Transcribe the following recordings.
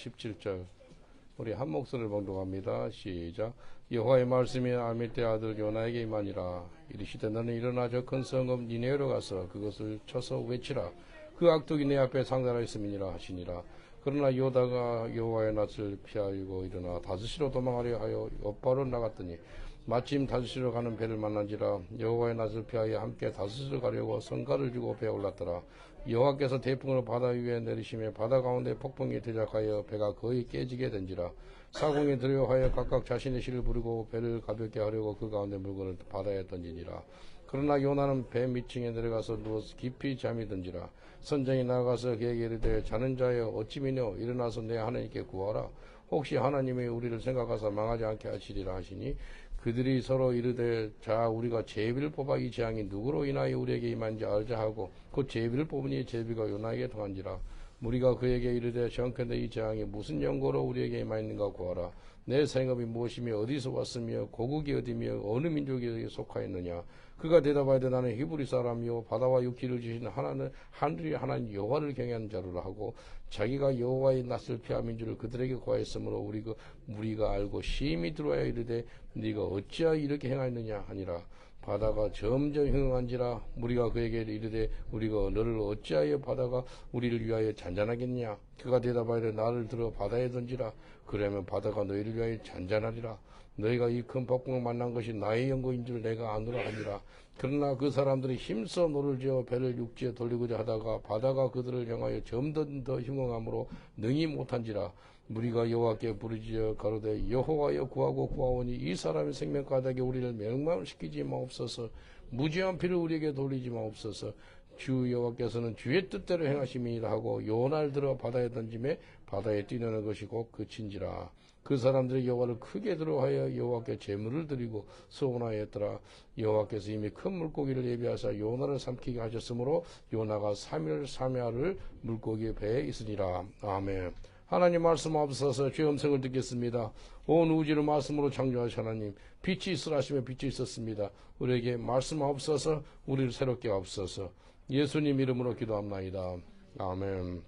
17절 우리 한 목소리를 봉독합니다. 시작. 여호와의 말씀이 아밀대 아들 요나에게 임하니라. 이르시되 너는 일어나 저 큰 성읍 니네웨로 가서 그것을 쳐서 외치라. 그 악독이 내 앞에 상달하였음이니라 하시니라. 그러나 요다가 여호와의 낯을 피하고 일어나 다스시로 도망하려 하여 엿바로 나갔더니 마침 다스시로 가는 배를 만난지라. 여호와의 낯을 피하여 함께 다스시로 가려고 성가를 주고 배에 올랐더라. 여호와께서 태풍을 바다 위에 내리시며 바다 가운데 폭풍이 대작하여 배가 거의 깨지게 된지라. 사공이 두려워하여 각각 자신의 실을 부르고 배를 가볍게 하려고 그 가운데 물건을 바다에 던지니라. 그러나 요나는 배 밑층에 내려가서 누워서 깊이 잠이 든지라. 선장이 나가서 그에게 이르되 자는 자여 어찌 미뇨 일어나서 내 하나님께 구하라. 혹시 하나님이 우리를 생각하사 망하지 않게 하시리라 하시니 그들이 서로 이르되 자 우리가 제비를 뽑아 이 재앙이 누구로 인하여 우리에게 임한지 알자 하고 그 제비를 뽑으니 제비가 요나에게 통한지라. 무리가 그에게 이르되 정컨대 이 재앙이 무슨 연고로 우리에게 임하였는가 구하라. 내 생업이 무엇이며 어디서 왔으며 고국이 어디며 어느 민족에게 속하였느냐. 그가 대답하되 나는 히브리 사람이요 바다와 육지를 지신 하늘의 하나님 여호와를 경외하는 자루라 하고 자기가 여호와의 낯을 피함인 줄을 그들에게 고하였으므로 우리가 알고 심히 들어와야 이르되 네가 어찌하여 이렇게 행하였느냐 하니라. 바다가 점점 흥한지라. 무리가 그에게 이르되 우리가 너를 어찌하여 바다가 우리를 위하여 잔잔하겠냐. 그가 대답하되 나를 들어 바다에 던지라. 그러면 바다가 너희를 위하여 잔잔하리라. 너희가 이 큰 폭풍을 만난 것이 나의 연고인 줄 내가 아노라 하니라. 그러나 그 사람들이 힘써 노를 지어 배를 육지에 돌리고자 하다가 바다가 그들을 향하여 점점 더 흉흥함으로 능히 못한지라. 무리가 여호와께 부르짖어 가로되 여호와여 구하고 구하오니 이 사람의 생명가닥에 우리를 멸망시키지 마옵소서. 무지한 피를 우리에게 돌리지 마옵소서. 주 여호와께서는 주의 뜻대로 행하심이라 하고 요나를 들어 바다에 던짐에 바다에 뛰는 것이 곧 그친지라. 그 사람들이 여호와를 크게 두려워하여 여호와께 제물을 드리고 서원하였더라. 여호와께서 이미 큰 물고기를 예비하사 요나를 삼키게 하셨으므로 요나가 3일 3야를 물고기 배에 있으니라. 아멘. 하나님 말씀하옵소서. 주의 음성을 듣겠습니다. 온 우주를 말씀으로 창조하신 하나님, 빛이 있으라 하시며 빛이 있었습니다. 우리에게 말씀하옵소서. 우리를 새롭게 하옵소서. 예수님 이름으로 기도합나이다. 아멘.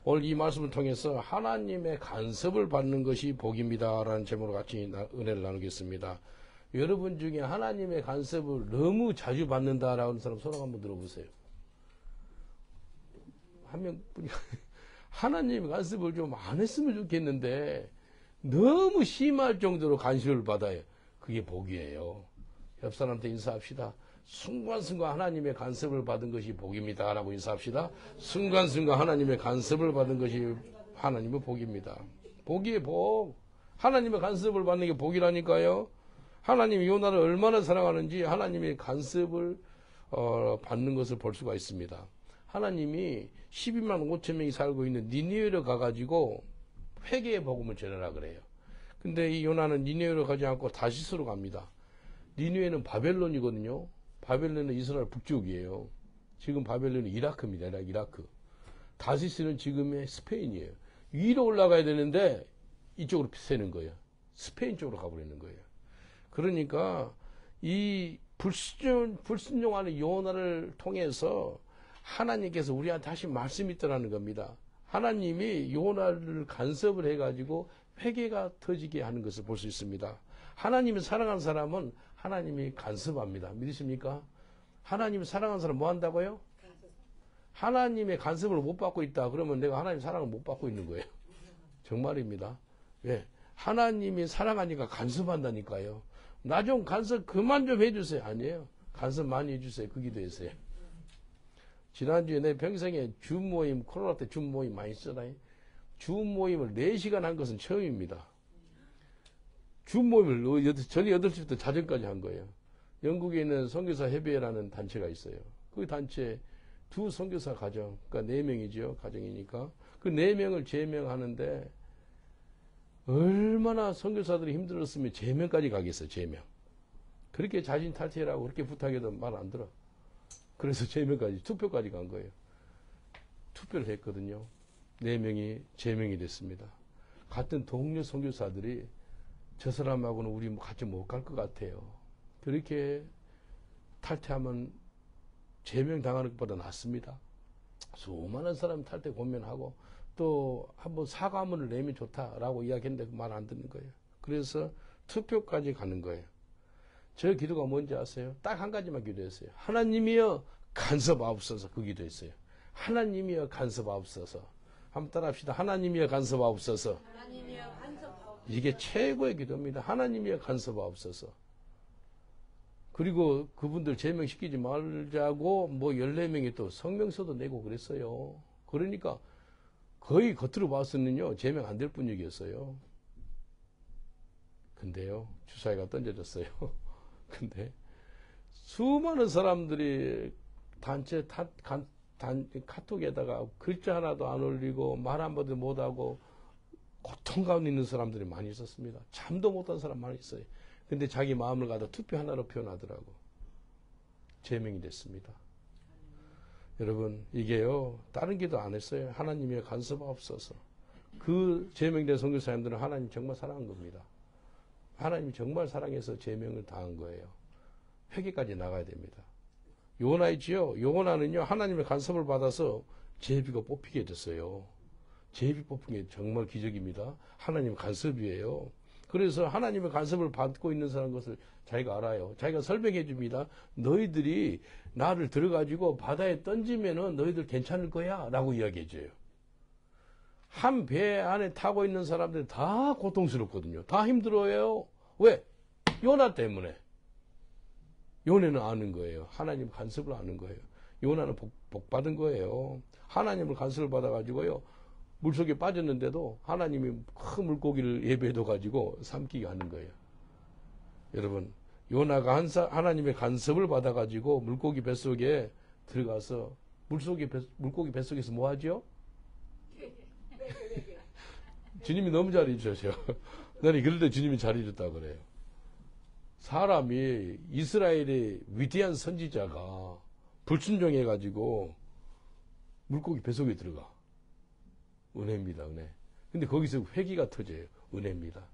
오늘 이 말씀을 통해서 하나님의 간섭을 받는 것이 복입니다 라는 제목으로 같이 은혜를 나누겠습니다. 여러분 중에 하나님의 간섭을 너무 자주 받는다라는 사람 손을 한번 들어보세요. 한 명뿐이 하나님의 간섭을 좀 안 했으면 좋겠는데 너무 심할 정도로 간섭을 받아요. 그게 복이에요. 옆 사람한테 인사합시다. 순간순간 하나님의 간섭을 받은 것이 복입니다 라고 인사합시다. 순간순간 하나님의 간섭을 받은 것이 하나님의 복입니다. 복이에요. 복. 하나님의 간섭을 받는 게 복이라니까요. 하나님이 요나를 얼마나 사랑하는지 하나님의 간섭을 받는 것을 볼 수가 있습니다. 하나님이 12만 5천 명이 살고 있는 니느웨로 가가지고 회개의 복음을 전하라 그래요. 근데 이 요나는 니느웨로 가지 않고 다시스로 갑니다. 니느웨는 바벨론이거든요. 바벨론은 이스라엘 북쪽이에요. 지금 바벨론은 이라크입니다. 이라크. 다시스는 지금의 스페인이에요. 위로 올라가야 되는데 이쪽으로 새는 거예요. 스페인 쪽으로 가버리는 거예요. 그러니까 이 불순종하는 요나를 통해서 하나님께서 우리한테 다시 말씀이 있더라는 겁니다. 하나님이 요나를 간섭을 해가지고 회개가 터지게 하는 것을 볼 수 있습니다. 하나님이 사랑하는 사람은 하나님이 간섭합니다. 믿으십니까? 하나님이 사랑하는 사람 뭐 한다고요? 하나님의 간섭을 못 받고 있다. 그러면 내가 하나님 사랑을 못 받고 있는 거예요. 정말입니다. 왜? 하나님이 사랑하니까 간섭한다니까요. 나 좀 간섭 그만 좀 해주세요. 아니에요. 간섭 많이 해주세요. 그 기도했어요. 지난주에 내 평생에 줌모임, 코로나 때 줌모임 많이 쓰다니. 줌모임을 4시간 한 것은 처음입니다. 줌모임을 저녁 8시부터 자정까지 한 거예요. 영국에 있는 선교사 협의회라는 단체가 있어요. 그 단체 두 선교사 가정, 그러니까 4명이죠. 가정이니까. 그 4명을 제명하는데 얼마나 선교사들이 힘들었으면 제명까지 가겠어요. 제명. 그렇게 자진 탈퇴라고 그렇게 부탁해도 말 안 들어. 그래서 제명까지, 투표까지 간 거예요. 투표를 했거든요. 4명이 제명이 됐습니다. 같은 동료 선교사들이 저 사람하고는 우리 같이 못 갈 것 같아요. 그렇게 탈퇴하면 제명 당하는 것보다 낫습니다. 수많은 사람이 탈퇴 고민하고 또 한번 사과문을 내면 좋다라고 이야기했는데 말 안 듣는 거예요. 그래서 투표까지 가는 거예요. 저 기도가 뭔지 아세요? 딱 한 가지만 기도했어요. 하나님이여 간섭하옵소서. 그 기도했어요. 하나님이여 간섭하옵소서. 한번 따라합시다. 하나님이여 간섭하옵소서. 하나님이여 간섭하옵소서. 이게 최고의 기도입니다. 하나님이여 간섭하옵소서. 그리고 그분들 제명시키지 말자고 뭐 14명이 또 성명서도 내고 그랬어요. 그러니까 거의 겉으로 봐서는요, 제명 안 될 분위기였어요. 근데요, 주사위가 던져졌어요. 근데 수많은 사람들이 단체 카톡에다가 글자 하나도 안 올리고 말 한마디 못하고 고통 가운데 있는 사람들이 많이 있었습니다. 잠도 못한 사람 많이 있어요. 근데 자기 마음을 갖다 투표 하나로 표현하더라고. 제명이 됐습니다. 여러분, 이게요, 다른 기도 안 했어요. 하나님의 간섭하옵소서. 그 제명된 선교사님들은 하나님 정말 사랑한 겁니다. 하나님이 정말 사랑해서 제명을 당한 거예요. 회개까지 나가야 됩니다. 요나 있지요? 요나는요, 하나님의 간섭을 받아서 제비가 뽑히게 됐어요. 제비 뽑힌 게 정말 기적입니다. 하나님의 간섭이에요. 그래서 하나님의 간섭을 받고 있는 사람 것을 자기가 알아요. 자기가 설명해 줍니다. 너희들이 나를 들어가지고 바다에 던지면은 너희들 괜찮을 거야 라고 이야기해 줘요. 한 배 안에 타고 있는 사람들 다 고통스럽거든요. 다 힘들어요. 왜? 요나 때문에. 요나는 아는 거예요. 하나님 간섭을 아는 거예요. 요나는 복 받은 거예요. 하나님을 간섭을 받아가지고요. 물속에 빠졌는데도 하나님이 큰 물고기를 예배해둬 가지고 삼키게 하는 거예요. 여러분, 요나가 하나님의 간섭을 받아가지고 물고기 뱃속에 들어가서 물고기 뱃속에서 뭐 하죠? 주님이 너무 잘 해주셔. 나는 그럴 때 주님이 잘 해줬다 그래요. 사람이 이스라엘의 위대한 선지자가 불순종해가지고 물고기 뱃속에 들어가. 은혜입니다, 은혜. 근데 거기서 회개가 터져요. 은혜입니다.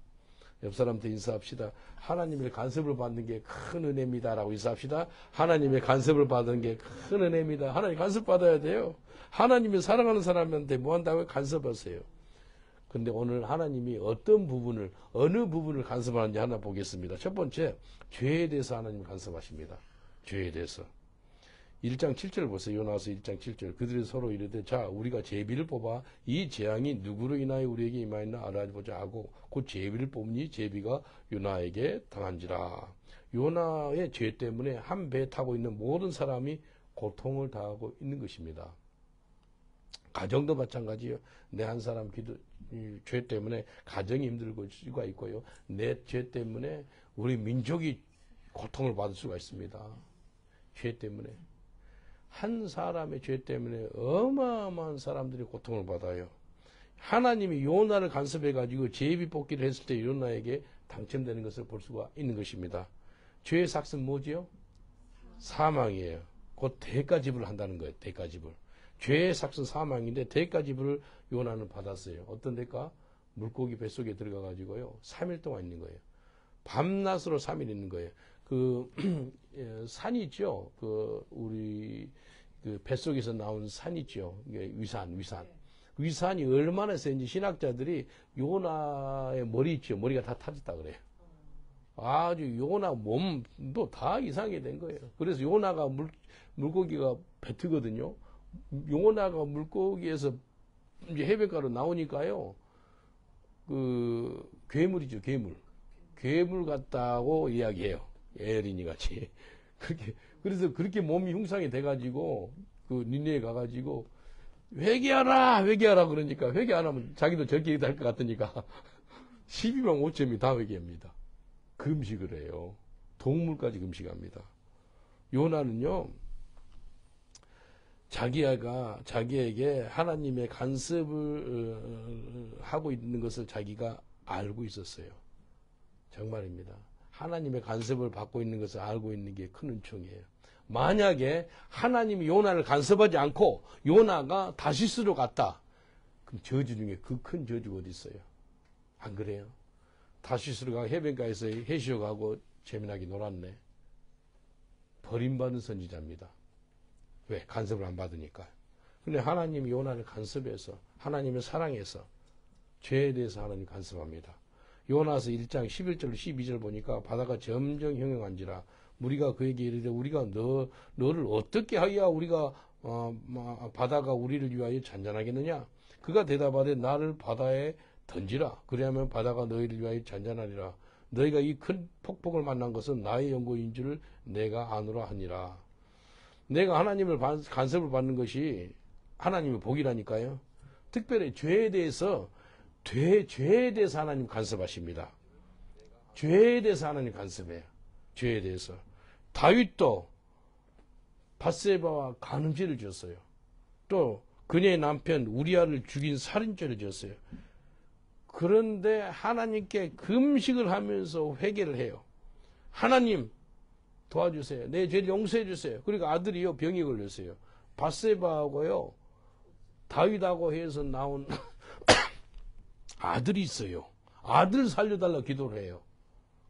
옆 사람한테 인사합시다. 하나님의 간섭을 받는 게 큰 은혜입니다. 라고 인사합시다. 하나님의 간섭을 받는 게 큰 은혜입니다. 하나님 간섭 받아야 돼요. 하나님이 사랑하는 사람한테 뭐 한다고요? 간섭하세요. 근데 오늘 하나님이 어떤 부분을, 어느 부분을 간섭하는지 하나 보겠습니다. 첫 번째, 죄에 대해서 하나님 간섭하십니다. 죄에 대해서. 1장 7절 보세요. 요나서 1장 7절. 그들이 서로 이르되 자 우리가 제비를 뽑아 이 재앙이 누구로 인하여 우리에게 임하였나 알아보자 하고 그 제비를 뽑니 제비가 요나에게 당한지라. 요나의 죄 때문에 한 배 타고 있는 모든 사람이 고통을 당하고 있는 것입니다. 가정도 마찬가지예요. 내 한 사람 죄 때문에 가정이 힘들고 수가 있고요. 내 죄 때문에 우리 민족이 고통을 받을 수가 있습니다. 죄 때문에. 한 사람의 죄 때문에 어마어마한 사람들이 고통을 받아요. 하나님이 요나를 간섭해가지고 제비 뽑기를 했을 때 요나에게 당첨되는 것을 볼 수가 있는 것입니다. 죄의 삭은 뭐지요? 사망이에요. 곧 대가지불을 한다는 거예요. 대가지불. 죄의 삭은 사망인데 대가지불을 요나는 받았어요. 어떤 대가? 물고기 뱃속에 들어가가지고요. 3일 동안 있는 거예요. 밤낮으로 3일 있는 거예요. 산이 있죠. 우리 뱃속에서 나온 산 있죠. 위산. 위산이 얼마나 센지 신학자들이 요나의 머리 있죠. 머리가 다 타졌다 그래요. 아주 요나 몸도 다 이상하게 된 거예요. 그래서 요나가 물고기가 뱉거든요. 요나가 물고기에서 이제 해변가로 나오니까요. 괴물이죠, 괴물. 괴물 같다고 이야기해요. 에린이 같이. 그래서 그렇게 몸이 흉상이 돼가지고, 니네에 가가지고, 회개하라! 그러니까, 회개 안 하면 자기도 저렇게 될 것 같으니까, 12만 5천이 다 회개합니다. 금식을 해요. 동물까지 금식합니다. 요나는요, 자기에게 하나님의 간섭을 하고 있는 것을 자기가 알고 있었어요. 정말입니다. 하나님의 간섭을 받고 있는 것을 알고 있는 게 큰 은총이에요. 만약에 하나님이 요나를 간섭하지 않고 요나가 다시스로 갔다. 그럼 저주 중에 그 큰 저주가 어디 있어요? 안 그래요? 다시스로 가고 해변가에서 해수욕하고 재미나게 놀았네. 버림받은 선지자입니다. 왜? 간섭을 안 받으니까. 근데 하나님이 요나를 간섭해서 하나님의 사랑에서 죄에 대해서 하나님 간섭합니다. 요나서 1장 11절 12절 보니까 바다가 점점 형용한지라 무리가 그에게 이르되 우리가 너를 어떻게 하여야 우리가 바다가 우리를 위하여 잔잔하겠느냐? 그가 대답하되 나를 바다에 던지라. 그리하면 바다가 너희를 위하여 잔잔하리라. 너희가 이 큰 폭풍을 만난 것은 나의 연고인 줄을 내가 아노라 하니라. 내가 하나님을 간섭을 받는 것이 하나님의 복이라니까요. 특별히 죄에 대해서 하나님 간섭하십니다. 죄에 대해서 하나님 간섭해요. 죄에 대해서. 다윗도 밧세바와 간음죄를 지었어요. 또 그녀의 남편 우리아를 죽인 살인죄를 지었어요. 그런데 하나님께 금식을 하면서 회개를 해요. 하나님 도와주세요. 내 죄를 용서해 주세요. 그러니까 아들이요 병이 걸렸어요. 밧세바하고요 다윗하고 해서 나온 아들이 있어요. 아들 살려달라 기도를 해요.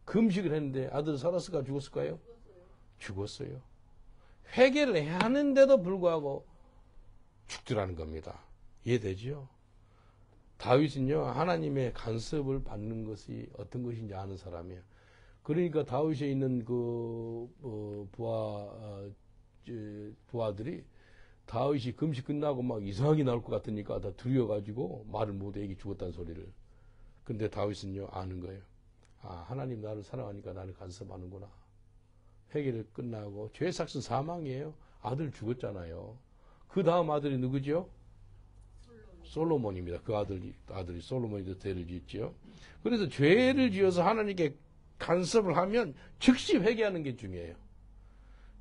금식을 했는데 아들 살았을까 죽었을까요? 죽었어요. 회개를 해야 하는데도 불구하고 죽더라는 겁니다. 이해되죠? 다윗은요 하나님의 간섭을 받는 것이 어떤 것인지 아는 사람이에요. 그러니까 다윗에 있는 그 부하들이 다윗이 금식 끝나고 막 이상하게 나올 것 같으니까 다 두려워가지고 말을 못해 애기 죽었다는 소리를. 근데 다윗은요 아는 거예요. 아 하나님 나를 사랑하니까 나를 간섭하는구나. 회개를 끝나고 죄의 삭은 사망이에요. 아들 죽었잖아요. 그 다음 아들이 누구죠? 솔로몬입니다. 그 아들이 솔로몬이 죄를 지었죠. 그래서 죄를 지어서 하나님께 간섭을 하면 즉시 회개하는 게 중요해요.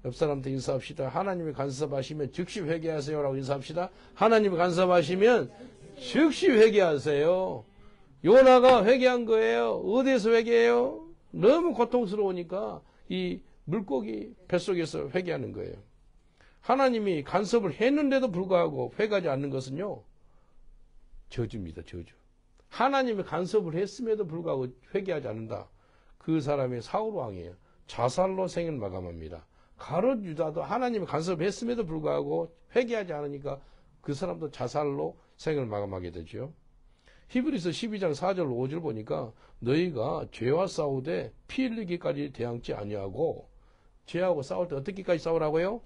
옆 사람한테 인사합시다. 하나님이 간섭하시면 즉시 회개하세요라고 인사합시다. 하나님이 간섭하시면 즉시 회개하세요. 요나가 회개한 거예요. 어디에서 회개해요? 너무 고통스러우니까 이 물고기 뱃속에서 회개하는 거예요. 하나님이 간섭을 했는데도 불구하고 회개하지 않는 것은요. 저주입니다. 저주. 하나님이 간섭을 했음에도 불구하고 회개하지 않는다. 그 사람이 사울왕이에요. 자살로 생을 마감합니다. 가룟 유다도 하나님이 간섭했음에도 불구하고 회개하지 않으니까 그 사람도 자살로 생을 마감하게 되죠. 히브리서 12장 4절 5절 보니까 너희가 죄와 싸우되 피 흘리기까지 대항치 아니하고 죄하고 싸울 때 어떻게까지 싸우라고요?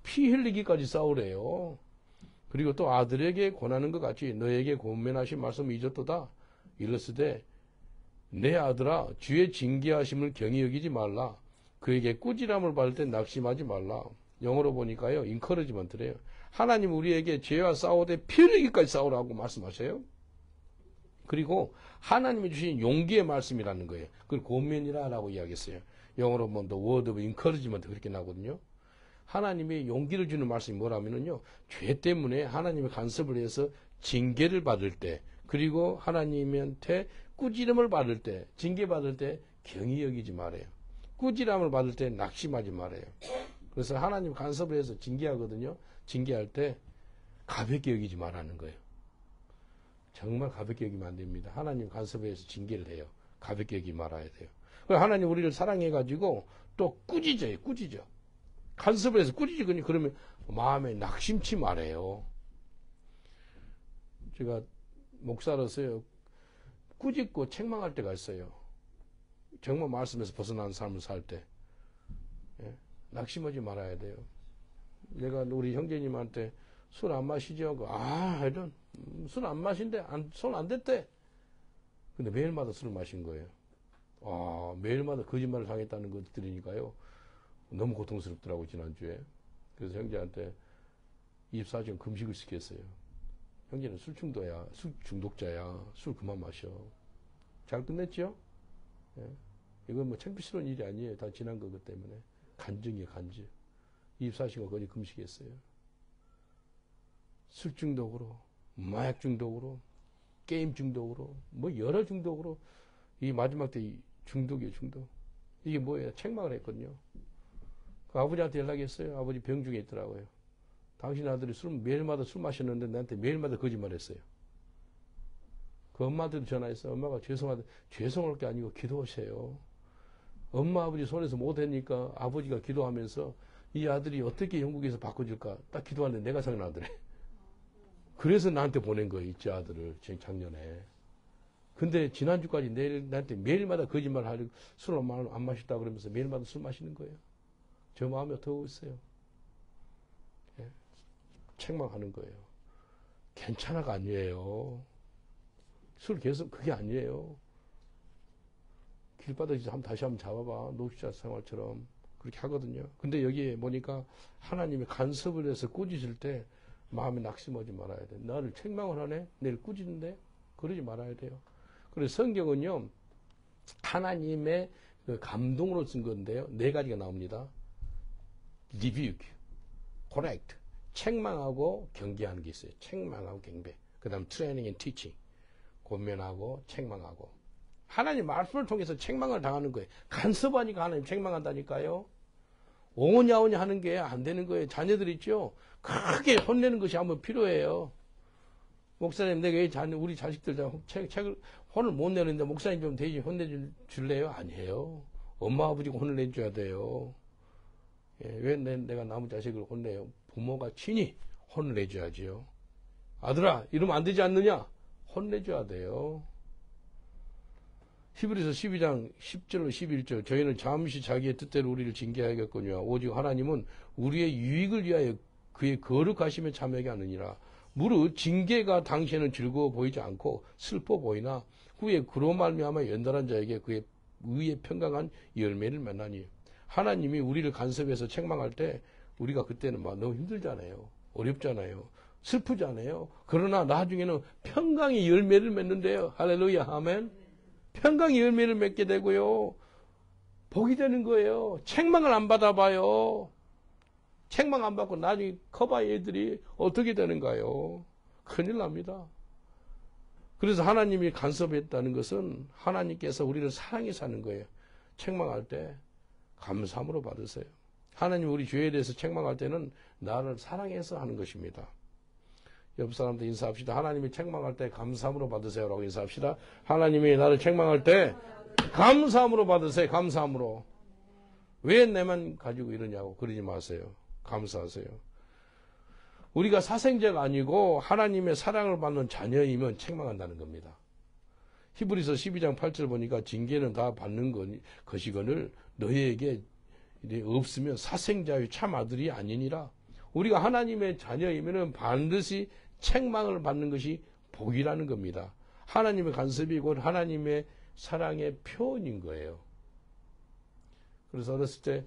피 흘리기까지 싸우래요. 그리고 또 아들에게 권하는 것 같이 너에게 권면하신 말씀 잊었도다. 이르시되 내 아들아 주의 징계하심을 경히 여기지 말라. 그에게 꾸지람을 받을 때 낙심하지 말라. 영어로 보니까요. 인커러지먼트래요. 하나님 우리에게 죄와 싸우되 피 흘리기까지 싸우라고 말씀하세요. 그리고 하나님이 주신 용기의 말씀이라는 거예요. 그걸 권면이라고 이야기했어요. 영어로 보면 the word of encouragement 그렇게 나거든요. 하나님이 용기를 주는 말씀이 뭐라면요. 죄 때문에 하나님의 간섭을 해서 징계를 받을 때 그리고 하나님한테 꾸지람을 받을 때 징계받을 때 경히 여기지 말아요. 꾸지람을 받을 때 낙심하지 말아요. 그래서 하나님 간섭을 해서 징계하거든요. 징계할 때 가볍게 여기지 말라는 거예요. 정말 가볍게 여기면 안 됩니다. 하나님 간섭에 해서 징계를 해요. 가볍게 여기지 말아야 돼요. 하나님 우리를 사랑해가지고 또 꾸짖어요. 꾸짖어. 간섭을 해서 꾸짖으니 그러면 마음에 낙심치 말아요. 제가 목사로서요. 꾸짖고 책망할 때가 있어요. 정말 말씀에서 벗어난 삶을 살 때. 예? 낙심하지 말아야 돼요. 내가 우리 형제님한테 술 안 마시죠? 하여튼 술 안 마신대. 손 안 댔대. 근데 매일마다 술을 마신 거예요. 매일마다 거짓말을 당했다는 거 들으니까요. 너무 고통스럽더라고 지난주에. 그래서 형제한테 24시간 금식을 시켰어요. 형제는 술 중독자야. 술 그만 마셔. 잘 끝냈죠? 예. 이건 뭐 창피스러운 일이 아니에요. 다 지난 거기 때문에. 간증이에요, 간증. 24시간 거의 금식했어요. 술 중독으로, 마약 중독으로, 게임 중독으로, 뭐 여러 중독으로, 이 마지막 때 중독이에요, 중독. 이게 뭐예요? 책망을 했거든요. 그 아버지한테 연락했어요. 아버지 병 중에 있더라고요. 당신 아들이 매일마다 술 마셨는데 나한테 매일마다 거짓말 했어요. 그 엄마한테도 전화했어요. 엄마가 죄송할 게 아니고 기도하세요. 엄마 아버지 손에서 못하니까 아버지가 기도하면서 이 아들이 어떻게 영국에서 바꿔줄까 딱 기도하는데 내가 생각나더래. 그래서 나한테 보낸 거예요, 이제 아들을, 작년에. 근데 지난주까지 나한테 매일마다 거짓말 하려고 술을 안 마셨다 그러면서 매일마다 술 마시는 거예요. 저 마음이 어떻게 있어요? 예? 책망하는 거예요. 괜찮아가 아니에요. 술 계속 그게 아니에요. 길바닥에서 다시 한번 잡아봐. 노숙자 생활처럼. 그렇게 하거든요. 근데 여기에 보니까 하나님이 간섭을 해서 꾸짖을 때 마음에 낙심하지 말아야 돼. 나를 책망을 하네? 내일 꾸짖는데? 그러지 말아야 돼요. 그래서 성경은요, 하나님의 그 감동으로 쓴 건데요. 네 가지가 나옵니다. rebuke, correct, 책망하고 경계하는 게 있어요. 책망하고 경배. 그 다음 training and teaching, 권면하고 책망하고. 하나님 말씀을 통해서 책망을 당하는 거예요. 간섭하니까 하나님 책망한다니까요. 오냐오냐 하는 게 안 되는 거예요. 자녀들 있죠? 크게 혼내는 것이 한번 필요해요. 목사님, 내가 우리 자식들 책을 혼을 못 내는데 목사님 좀 대신 혼내줄래요? 아니에요. 엄마, 아버지가 혼을 내줘야 돼요. 예, 왜 내가 남의 자식을 혼내요? 부모가 친히 혼을 내줘야지요. 아들아, 이러면 안 되지 않느냐? 혼내줘야 돼요. 히브리서 12장 10절로 11절 저희는 잠시 자기의 뜻대로 우리를 징계하겠거니와 오직 하나님은 우리의 유익을 위하여 그의 거룩하심에 참여하게 하느니라. 무릇 징계가 당시에는 즐거워 보이지 않고 슬퍼 보이나 후에 그로 말미암아 연단한 자에게 그의 의의 평강한 열매를 맺나니. 하나님이 우리를 간섭해서 책망할 때 우리가 그때는 막 너무 힘들잖아요. 어렵잖아요. 슬프잖아요. 그러나 나중에는 평강의 열매를 맺는데요. 할렐루야, 아멘. 평강의 열매를 맺게 되고요. 복이 되는 거예요. 책망을 안 받아봐요. 책망 안 받고 나중에 커봐야 애들이 어떻게 되는가요? 큰일 납니다. 그래서 하나님이 간섭했다는 것은 하나님께서 우리를 사랑해서 하는 거예요. 책망할 때 감사함으로 받으세요. 하나님 우리 죄에 대해서 책망할 때는 나를 사랑해서 하는 것입니다. 옆 사람도 인사합시다. 하나님이 책망할 때 감사함으로 받으세요. 라고 인사합시다. 하나님이 나를 책망할 때 감사함으로 받으세요. 감사함으로. 왜 내만 가지고 이러냐고 그러지 마세요. 감사하세요. 우리가 사생자가 아니고 하나님의 사랑을 받는 자녀이면 책망한다는 겁니다. 히브리서 12장 8절 보니까 징계는 다 받는 것이거늘 너희에게 없으면 사생자의 참 아들이 아니니라. 우리가 하나님의 자녀이면 반드시 책망을 받는 것이 복이라는 겁니다. 하나님의 간섭이 곧 하나님의 사랑의 표현인 거예요. 그래서 어렸을 때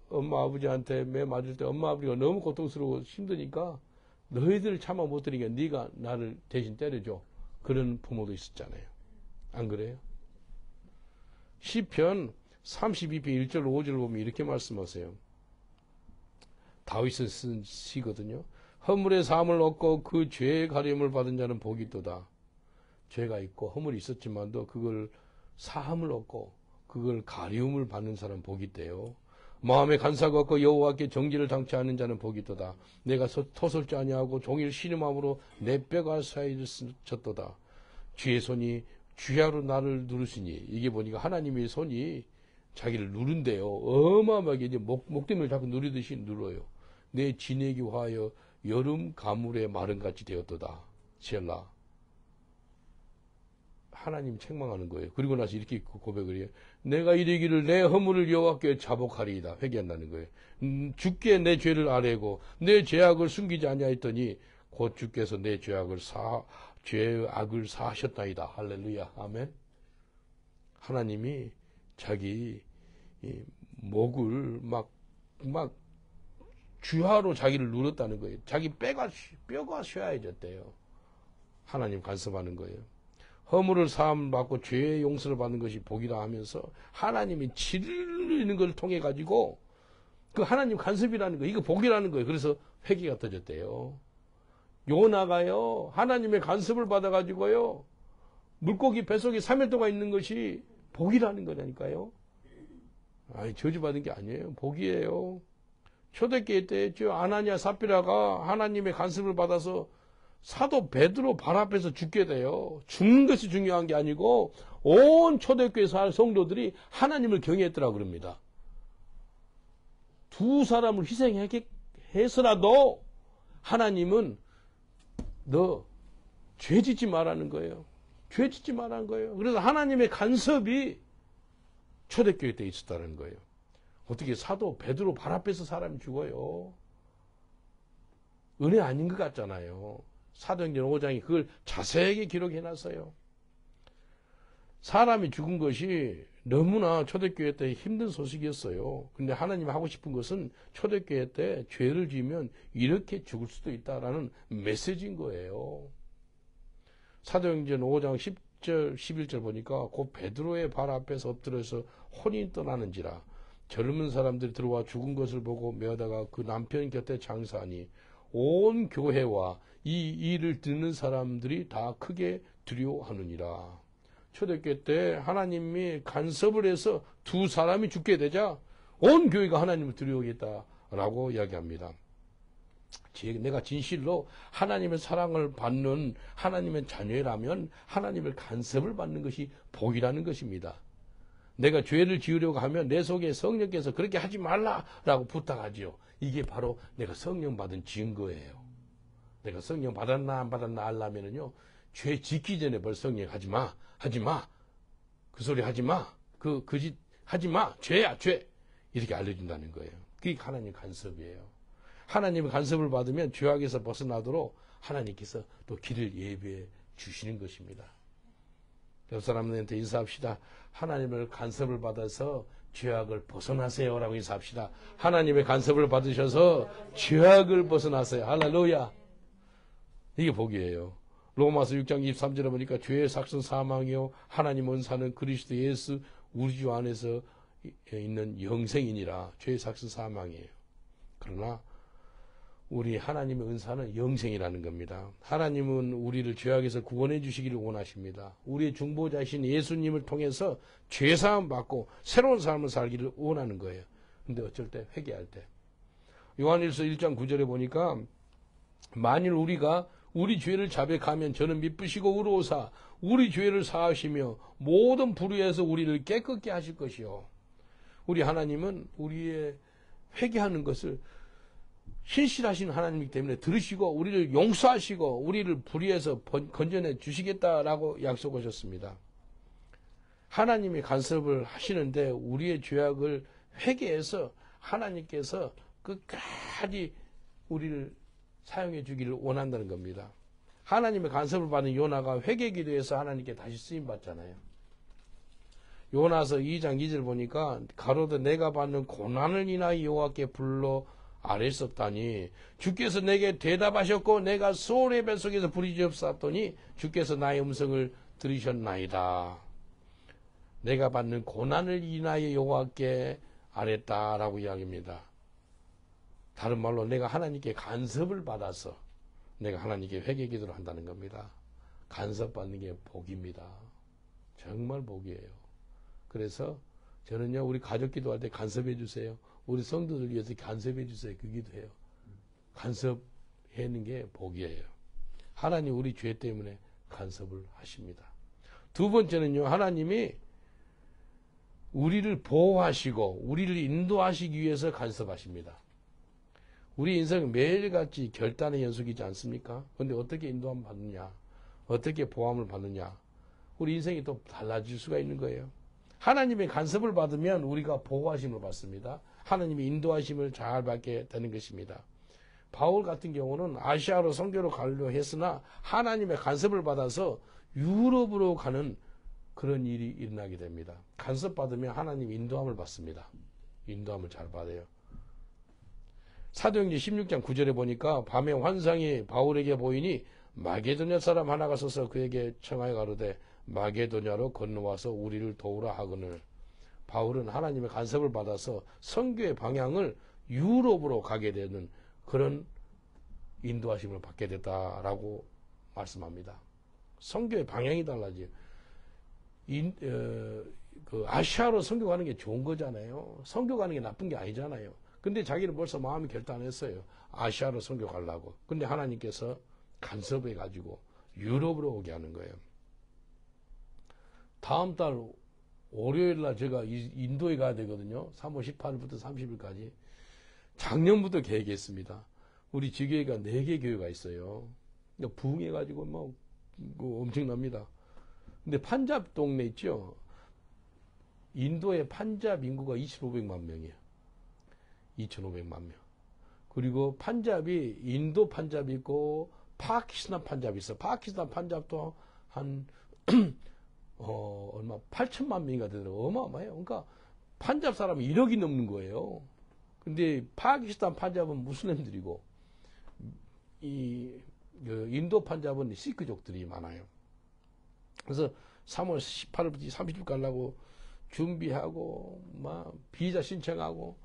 엄마 아버지한테 매 맞을 때 엄마 아버지가 너무 고통스러워 힘드니까 너희들 참아 못 들으니까 네가 나를 대신 때려줘. 그런 부모도 있었잖아요. 안 그래요? 시편 32편 1절 5절 보면 이렇게 말씀하세요. 다윗이 쓴 시거든요. 허물의 사함을 얻고 그 죄의 가림을 받은 자는 복이 있도다. 죄가 있고 허물이 있었지만도 그걸 사함을 얻고 그걸 가리움을 받는 사람 복이 있대요. 마음에 간사가 없고 여호와께 정죄를 당치 않은 자는 복이 있도다. 내가 토설지 아니하고 종일 신음함으로 내 뼈가 쇠해졌도다. 주의 손이 주야로 나를 누르시니. 이게 보니까 하나님의 손이 자기를 누른대요. 어마어마하게 이제 목덜미를 자꾸 누르듯이 눌러요. 내 진액이 화하여 여름 가물의 마른같이 되었도다. 셀라. 하나님 책망하는 거예요. 그리고 나서 이렇게 고백을 해요. 내가 이르기를 내 허물을 여호와께 자복하리이다. 회개한다는 거예요. 주께 내 죄를 아뢰고 내 죄악을 숨기지 아니하였더니 곧 주께서 내 죄악을 사하셨다이다. 할렐루야. 아멘. 하나님이 자기 목을 막 주하로 자기를 누렀다는 거예요. 자기 뼈가 쇠해졌대요. 하나님 간섭하는 거예요. 허물을 사함 받고 죄의 용서를 받는 것이 복이라 하면서 하나님이 치르는 걸 통해 가지고 그 하나님 간섭이라는 거, 이거 복이라는 거예요. 그래서 회개가 터졌대요. 요나가요, 하나님의 간섭을 받아 가지고요, 물고기 뱃속에 3일 동안 있는 것이 복이라는 거라니까요. 아니, 저주받은 게 아니에요. 복이에요. 초대교회 때 했죠. 아나니아 삽비라가 하나님의 간섭을 받아서 사도 베드로 발 앞에서 죽게 돼요. 죽는 것이 중요한 게 아니고 온 초대교회 성도들이 하나님을 경외했더라고 그럽니다. 두 사람을 희생해서라도 하나님은 너 죄 짓지 말라는 거예요. 죄 짓지 말라는 거예요. 그래서 하나님의 간섭이 초대교회 때 있었다는 거예요. 어떻게 사도 베드로 발 앞에서 사람이 죽어요. 은혜 아닌 것 같잖아요. 사도행전 5장이 그걸 자세하게 기록해놨어요. 사람이 죽은 것이 너무나 초대교회 때 힘든 소식이었어요. 근데 하나님이 하고 싶은 것은 초대교회 때 죄를 지으면 이렇게 죽을 수도 있다라는 메시지인 거예요. 사도행전 5장 10절, 11절 보니까 곧 베드로의 발 앞에서 엎드려서 혼이 떠나는지라 젊은 사람들이 들어와 죽은 것을 보고 메어다가 그 남편 곁에 장사하니 온 교회와 이 일을 듣는 사람들이 다 크게 두려워하느니라. 초대교회 때 하나님이 간섭을 해서 두 사람이 죽게 되자 온 교회가 하나님을 두려워하겠다라고 이야기합니다. 내가 진실로 하나님의 사랑을 받는 하나님의 자녀라면 하나님의 간섭을 받는 것이 복이라는 것입니다. 내가 죄를 지으려고 하면 내 속에 성령께서 그렇게 하지 말라라고 부탁하지요. 이게 바로 내가 성령 받은 증거예요. 내가 성령 받았나 안 받았나 알려면은요, 죄 짓기 전에 벌써 성령 하지 마. 그 소리 하지 마. 그 짓 하지 마. 죄야, 죄. 이렇게 알려준다는 거예요. 그게 하나님 간섭이에요. 하나님의 간섭을 받으면 죄악에서 벗어나도록 하나님께서 또 길을 예비해 주시는 것입니다. 옆 사람들한테 인사합시다. 하나님을 간섭을 받아서 죄악을 벗어나세요라고 인사합시다. 하나님의 간섭을 받으셔서 죄악을 벗어나세요. 할렐루야. 이게 복이에요. 로마서 6장 23절에 보니까 죄의 삭은 사망이요 하나님 은사는 그리스도 예수 우리 주 안에서 있는 영생이니라. 죄의 삭은 사망이에요. 그러나 우리 하나님의 은사는 영생이라는 겁니다. 하나님은 우리를 죄악에서 구원해 주시기를 원하십니다. 우리의 중보자신 예수님을 통해서 죄사함 받고 새로운 삶을 살기를 원하는 거예요. 근데 어쩔 때 회개할 때 요한일서 1장 9절에 보니까 만일 우리가 우리 죄를 자백하면 저는 미쁘시고 의로우사 우리 죄를 사하시며 모든 불의에서 우리를 깨끗게 하실 것이요. 우리 하나님은 우리의 회개하는 것을 신실하신 하나님이기 때문에 들으시고 우리를 용서하시고 우리를 불의에서 건져내 주시겠다라고 약속하셨습니다. 하나님이 간섭을 하시는데 우리의 죄악을 회개해서 하나님께서 끝까지 우리를 사용해 주기를 원한다는 겁니다. 하나님의 간섭을 받은 요나가 회개 기도해서 하나님께 다시 쓰임 받잖아요. 요나서 2장 2절 보니까 가로되 내가 받는 고난을 인하여 여호와께 불러 아뢰었다니 주께서 내게 대답하셨고 내가 소울의 뱃속에서 부르짖었더니 주께서 나의 음성을 들으셨나이다. 내가 받는 고난을 인하여 여호와께 아뢰었다라고 이야기합니다. 다른 말로 내가 하나님께 간섭을 받아서 내가 하나님께 회개 기도를 한다는 겁니다. 간섭받는 게 복입니다. 정말 복이에요. 그래서 저는요, 우리 가족 기도할 때 간섭해 주세요. 우리 성도들 위해서 간섭해 주세요. 그 기도해요. 간섭하는 게 복이에요. 하나님 우리 죄 때문에 간섭을 하십니다. 두 번째는요, 하나님이 우리를 보호하시고 우리를 인도하시기 위해서 간섭하십니다. 우리 인생은 매일같이 결단의 연속이지 않습니까? 그런데 어떻게 인도함을 받느냐, 어떻게 보호함을 받느냐, 우리 인생이 또 달라질 수가 있는 거예요. 하나님의 간섭을 받으면 우리가 보호하심을 받습니다. 하나님의 인도하심을 잘 받게 되는 것입니다. 바울 같은 경우는 아시아로 선교로 가려고 했으나 하나님의 간섭을 받아서 유럽으로 가는 그런 일이 일어나게 됩니다. 간섭받으면 하나님 인도함을 받습니다. 인도함을 잘 받아요. 사도행전 16장 9절에 보니까 밤에 환상이 바울에게 보이니 마게도냐 사람 하나가 서서 그에게 청하여 가로되 마게도냐로 건너와서 우리를 도우라 하거늘. 바울은 하나님의 간섭을 받아서 선교의 방향을 유럽으로 가게 되는 그런 인도하심을 받게 됐다라고 말씀합니다. 선교의 방향이 달라져요. 아시아로 선교 가는 게 좋은 거잖아요. 선교 가는 게 나쁜 게 아니잖아요. 근데 자기는 벌써 마음이 결단했어요. 아시아로 선교 가려고. 근데 하나님께서 간섭해 가지고 유럽으로 오게 하는 거예요. 다음 달 월요일 날 제가 인도에 가야 되거든요. 3월 18일부터 30일까지. 작년부터 계획했습니다. 우리 지교회가 4개 교회가 있어요. 부흥해가지고 뭐 엄청납니다. 근데 판잡 동네 있죠. 인도의 판잡 인구가 2,500만 명이에요. 2,500만 명. 그리고 판잡이 인도 판잡이 있고 파키스탄 판잡이 있어. 파키스탄 판잡도 한 얼마 8천만 명이가 되더라고요. 어마어마해요. 그러니까 판잡 사람이 1억이 넘는 거예요. 근데 파키스탄 판잡은 무슬림들이고 인도 판잡은 시크족들이 많아요. 그래서 3월 18일부터 30일 가려고 준비하고 막 비자 신청하고,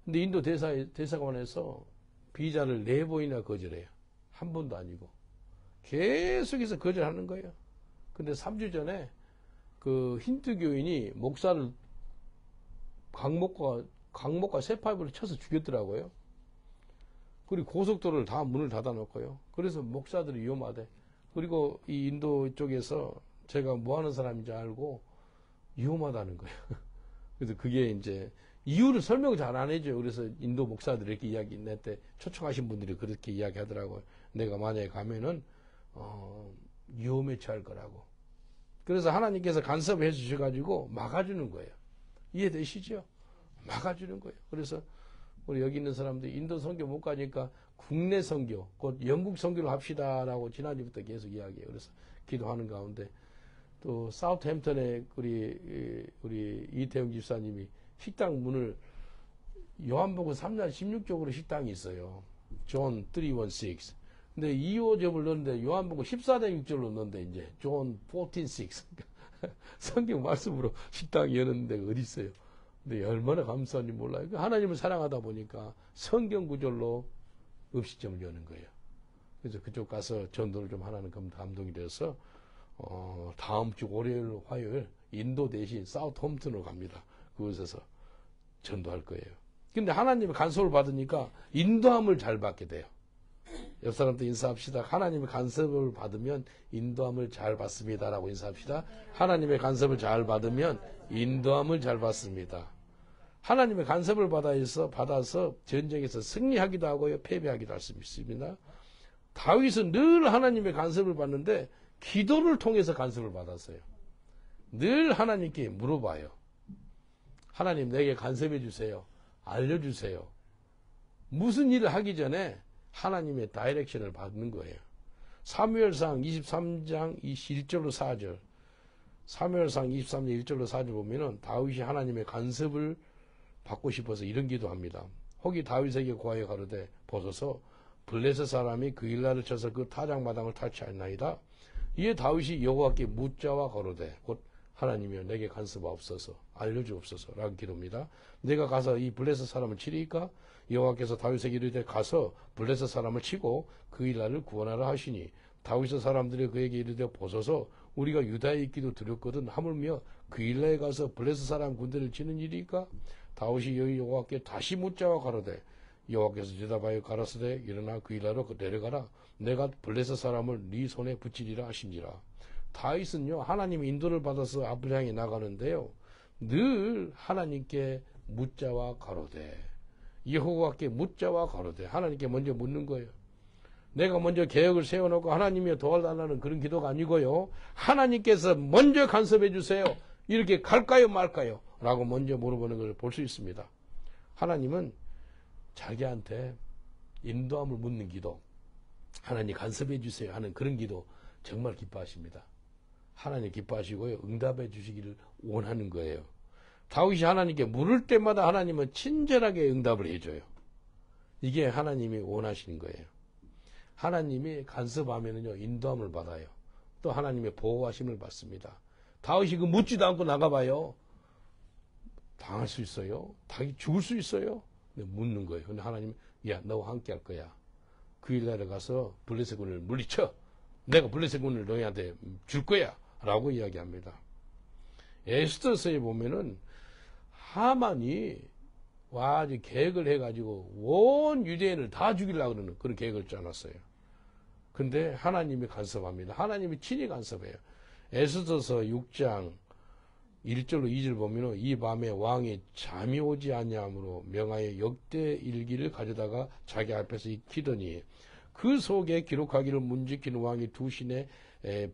근데 인도 대사관에서 비자를 4번이나 거절해요. 한 번도 아니고 계속해서 거절하는 거예요. 근데 3주 전에 그 힌두교인이 목사를 강목과 쇠파이프를 쳐서 죽였더라고요. 그리고 고속도로를 다 문을 닫아놓고요. 그래서 목사들이 위험하대. 그리고 이 인도 쪽에서 제가 뭐 하는 사람인지 알고 위험하다는 거예요. 그래서 그게 이제 이유를 설명을 잘 안 해줘요. 그래서 인도 목사들이 이렇게 이야기, 내 때 초청하신 분들이 그렇게 이야기 하더라고요. 내가 만약에 가면은, 위험에 처할 거라고. 그래서 하나님께서 간섭을 해주셔가지고 막아주는 거예요. 이해되시죠? 막아주는 거예요. 그래서 우리 여기 있는 사람들이 인도 선교 못 가니까 국내 선교, 곧 영국 선교를 합시다라고 지난주부터 계속 이야기해요. 그래서 기도하는 가운데 또 사우스햄튼에 우리 이태영 집사님이 식당 문을 요한복음 3장 16쪽으로 식당이 있어요. 존 3:16. 근데 2호점을 넣는데 요한복음 14장 6절로 넣는데 이제 존 14:6. 성경 말씀으로 식당이 여는 데가 어디 있어요. 근데 얼마나 감사한지 몰라요. 하나님을 사랑하다 보니까 성경 구절로 음식점을 여는 거예요. 그래서 그쪽 가서 전도를 좀 하라는 감동이 돼서 다음 주 월요일, 화요일 인도 대신 사우스햄튼으로 갑니다. 그곳에서 전도할 거예요. 근데 하나님의 간섭을 받으니까 인도함을 잘 받게 돼요. 옆 사람도 인사합시다. 하나님의 간섭을 받으면 인도함을 잘 받습니다라고 인사합시다. 하나님의 간섭을 잘 받으면 인도함을 잘 받습니다. 하나님의 간섭을 받아서 전쟁에서 승리하기도 하고요, 패배하기도 할 수 있습니다. 다윗은 늘 하나님의 간섭을 받는데 기도를 통해서 간섭을 받았어요. 늘 하나님께 물어봐요. 하나님, 내게 간섭해 주세요. 알려주세요. 무슨 일을 하기 전에 하나님의 다이렉션을 받는 거예요. 사무엘상 23장 1절로 4절. 사무엘상 23장 1절로 4절 보면은 다윗이 하나님의 간섭을 받고 싶어서 이런 기도합니다. 혹이 다윗에게 구하여 가로되 보소서 블레셋 사람이 그 일날을 쳐서 그 타작마당을 탈취하나이다. 이에 다윗이 여호와께 묻자와 가로되 곧 하나님이여 내게 간섭하옵소서 알려주옵소서 라는 기도입니다. 내가 가서 이 블레셋 사람을 치리까? 여호와께서 다윗에게 이르되 가서 블레셋 사람을 치고 그 일날을 구원하라 하시니 다윗의 사람들이 그에게 이르되 보소서 우리가 유다에 있기도 두렵거든 하물며 그 일날에 가서 블레셋 사람 군대를 치는 일이니까? 다윗이 여호와께 다시 묻자와 가로되 여호와께서 대답하여 가라사대 일어나 그 일하러 내려가라. 내가 블레셋 사람을 네 손에 붙이리라 하시니라. 다윗은요 하나님의 인도를 받아서 앞을 향해 나가는데요 늘 하나님께 묻자와 가로되 여호와께 묻자와 가로되 하나님께 먼저 묻는 거예요. 내가 먼저 계획을 세워놓고 하나님이 도와달라는 그런 기도가 아니고요 하나님께서 먼저 간섭해 주세요. 이렇게 갈까요 말까요? 라고 먼저 물어보는 걸 볼 수 있습니다. 하나님은 자기한테 인도함을 묻는 기도, 하나님 간섭해 주세요 하는 그런 기도 정말 기뻐하십니다. 하나님 기뻐하시고요 응답해 주시기를 원하는 거예요. 다윗이 하나님께 물을 때마다 하나님은 친절하게 응답을 해줘요. 이게 하나님이 원하시는 거예요. 하나님이 간섭하면은요 인도함을 받아요. 또 하나님의 보호하심을 받습니다. 다윗이 그 묻지도 않고 나가봐요 당할 수 있어요. 죽을 수 있어요. 근데 묻는 거예요. 근데 하나님은 야 너와 함께 할 거야. 그 일날에 가서 블레셋 군을 물리쳐. 내가 블레셋 군을 너희한테 줄 거야 라고 이야기합니다. 에스더서에 보면은 하만이 아주 계획을 해가지고 온 유대인을 다 죽이려고 그러는 그런 계획을 짜놨어요. 근데 하나님이 간섭합니다. 하나님이 친히 간섭해요. 에스더서 6장 1절로 2절 보면은 이 밤에 왕이 잠이 오지 아니하므로 명하여 역대 일기를 가져다가 자기 앞에서 익히더니 그 속에 기록하기를 문지키는 왕이 두 신의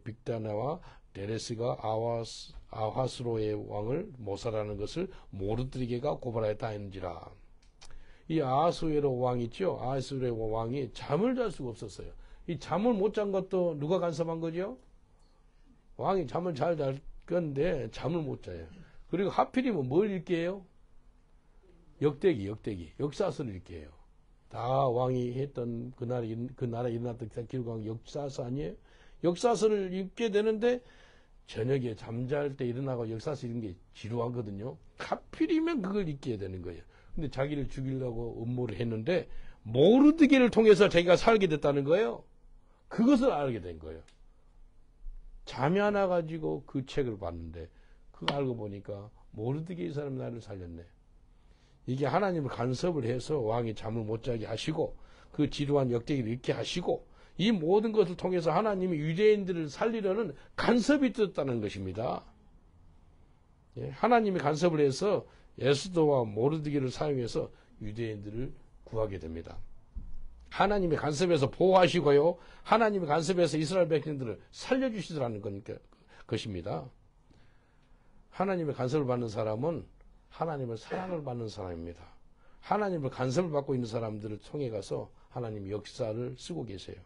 빅다나와 데레스가 아하스로의 왕을 모살하는 것을 모르드리게가 고발하였다 하는지라. 이 아하수에로 왕 있죠? 아하수에로 왕이 잠을 잘 수가 없었어요. 이 잠을 못 잔 것도 누가 간섭한 거죠? 왕이 잠을 잘 잘 건데 잠을 못 자요. 그리고 하필이면 뭘 읽게 해요? 역대기, 역사서를 읽게 해요. 다 왕이 했던 그 나라에 일어났던 기록한 역사서 아니에요? 역사서를 읽게 되는데 저녁에 잠잘 때 일어나고 역사서 읽는 게 지루하거든요. 하필이면 그걸 읽게 되는 거예요. 근데 자기를 죽이려고 음모를 했는데 모르드게를 통해서 자기가 살게 됐다는 거예요. 그것을 알게 된 거예요. 잠이 안 와가지고 그 책을 봤는데 그거 알고 보니까 모르드게 이 사람 나를 살렸네. 이게 하나님을 간섭을 해서 왕이 잠을 못 자게 하시고 그 지루한 역대기를 읽게 하시고 이 모든 것을 통해서 하나님이 유대인들을 살리려는 간섭이 있었다는 것입니다. 예, 하나님이 간섭을 해서 에스더와 모르드게를 사용해서 유대인들을 구하게 됩니다. 하나님이 간섭해서 보호하시고요. 하나님이 간섭해서 이스라엘 백성들을 살려주시더라는 것입니다. 하나님의 간섭을 받는 사람은 하나님의 사랑을 받는 사람입니다. 하나님을 간섭을 받고 있는 사람들을 통해 가서 하나님 역사를 쓰고 계세요.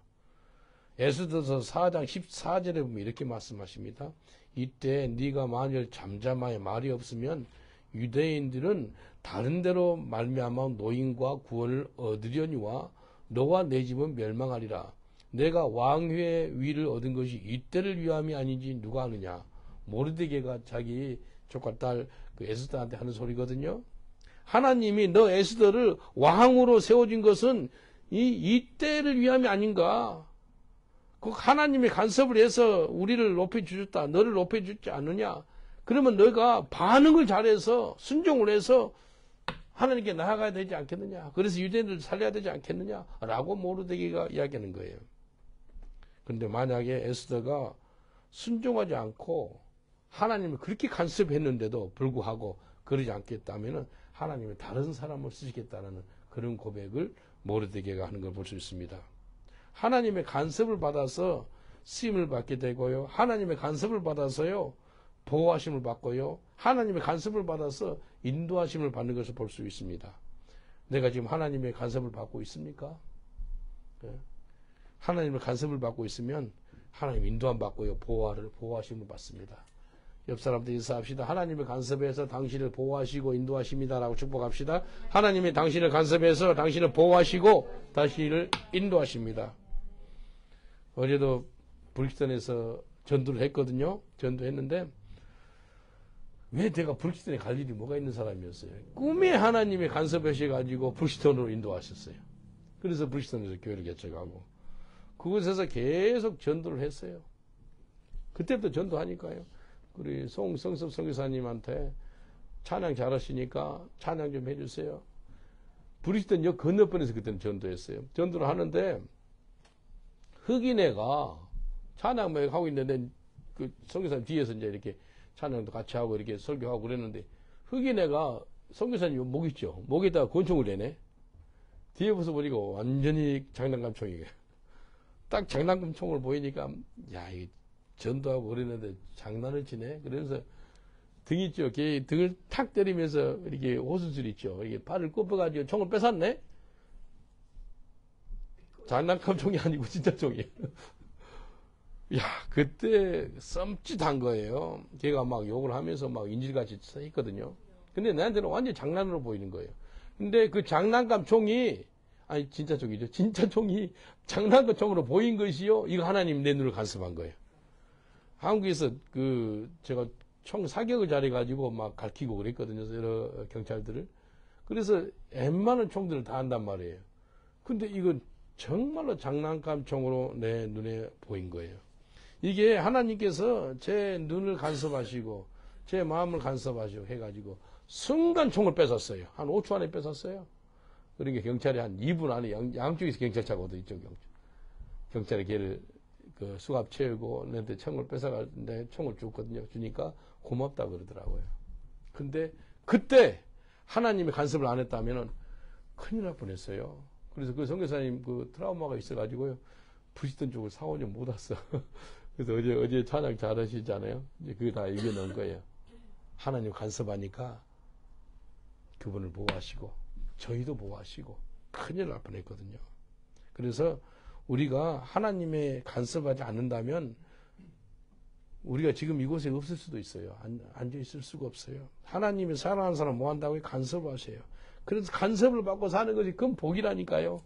에스더서 4장 14절에 보면 이렇게 말씀하십니다. 이때 네가 만일 잠잠하여 말이 없으면 유대인들은 다른 데로 말미암아 노임과 구원을 얻으려니와 너와 내 집은 멸망하리라. 내가 왕위의 위를 얻은 것이 이때를 위함이 아닌지 누가 아느냐. 모르드게가 자기 조카 딸 그 에스더한테 하는 소리거든요. 하나님이 너 에스더를 왕으로 세워진 것은 이때를 위함이 아닌가. 그 하나님이 간섭을 해서 우리를 높여주셨다. 너를 높여주지 않느냐. 그러면 너가 반응을 잘해서 순종을 해서 하나님께 나아가야 되지 않겠느냐. 그래서 유대인들을 살려야 되지 않겠느냐. 라고 모르드게가 이야기하는 거예요. 그런데 만약에 에스더가 순종하지 않고 하나님을 그렇게 간섭했는데도 불구하고 그러지 않겠다면 하나님이 다른 사람을 쓰시겠다는 그런 고백을 모르드게가 하는 걸 볼 수 있습니다. 하나님의 간섭을 받아서 쓰임을 받게 되고요. 하나님의 간섭을 받아서요. 보호하심을 받고요. 하나님의 간섭을 받아서 인도하심을 받는 것을 볼 수 있습니다. 내가 지금 하나님의 간섭을 받고 있습니까? 하나님의 간섭을 받고 있으면 하나님 인도함 받고요. 보호하심을 받습니다. 옆 사람들 인사합시다. 하나님의 간섭에서 당신을 보호하시고 인도하십니다라고 축복합시다. 하나님이 당신을 간섭해서 당신을 보호하시고 당신을 인도하십니다. 어제도 브릭스턴에서 전도를 했거든요. 전도했는데 왜 내가 브릭스턴에 갈 일이 뭐가 있는 사람이었어요. 꿈에 하나님의 간섭하셔가지고 브릭스턴으로 인도하셨어요. 그래서 브릭스턴에서 교회를 개척하고 그곳에서 계속 전도를 했어요. 그때부터 전도하니까요. 우리 송성섭 선교사님한테 찬양 잘하시니까 찬양 좀 해주세요. 브리스턴 역 건너편에서 그때는 전도했어요. 전도를 하는데 흑인애가 찬양 막 하고 있는데 그 선교사님 뒤에서 이제 이렇게 찬양도 같이 하고 이렇게 설교하고 그랬는데 흑인애가 선교사님 목 있죠. 목에다가 권총을 내네. 뒤에 보서 보니까 완전히 장난감 총이에요. 딱 장난감 총을 보이니까 야 이게 전도하고 그랬는데 장난을 치네. 그래서 등 있죠. 걔 등을 탁 때리면서 이렇게 호수줄 있죠. 이게 팔을 꼽아가지고 총을 뺏었네. 장난감 총이 아니고 진짜 총이에요. 야, 그때 썸짓한 거예요. 걔가 막 욕을 하면서 막 인질같이 서 있거든요. 근데 나한테는 완전 장난으로 보이는 거예요. 근데 그 장난감 총이 아니 진짜 총이죠. 진짜 총이 장난감 총으로 보인 것이요. 이거 하나님 내 눈을 간섭한 거예요. 한국에서 제가 총 사격을 잘해가지고 막 가르치고 그랬거든요. 여러 경찰들을. 그래서 웬만한 총들을 다 한단 말이에요. 근데 이건 정말로 장난감 총으로 내 눈에 보인 거예요. 이게 하나님께서 제 눈을 간섭하시고 제 마음을 간섭하시고 해가지고 순간 총을 뺏었어요. 한 5초 안에 뺏었어요. 그러니까 경찰이 한 2분 안에 양쪽에서 경찰차가 오더 있죠. 경찰이 걔를 수갑 채우고 내한테 총을 뺏어가는데 총을 줬거든요. 주니까 고맙다 그러더라고요. 근데 그때 하나님의 간섭을 안 했다면 큰일 날 뻔했어요. 그래서 그 선교사님 그 트라우마가 있어가지고요. 부시던 쪽을 4, 5년 못 왔어. 그래서 어제 찬양 잘하시잖아요. 이제 그게 다 이겨놓은 거예요. 하나님 간섭하니까 그분을 보호하시고, 저희도 보호하시고, 큰일 날 뻔 했거든요. 그래서 우리가 하나님의 간섭하지 않는다면, 우리가 지금 이곳에 없을 수도 있어요. 앉아 있을 수가 없어요. 하나님이 사랑하는 사람 뭐 한다고 간섭을 하세요. 그래서 간섭을 받고 사는 것이 그건 복이라니까요.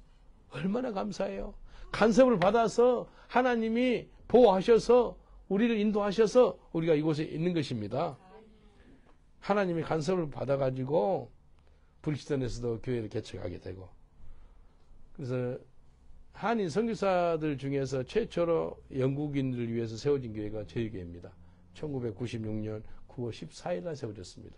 얼마나 감사해요. 간섭을 받아서 하나님이 보호하셔서 우리를 인도하셔서 우리가 이곳에 있는 것입니다. 하나님이 간섭을 받아가지고 브리스턴에서도 교회를 개척하게 되고, 그래서 한인 선교사들 중에서 최초로 영국인들을 위해서 세워진 교회가 저희 교회입니다. 1996년 9월 14일 날 세워졌습니다.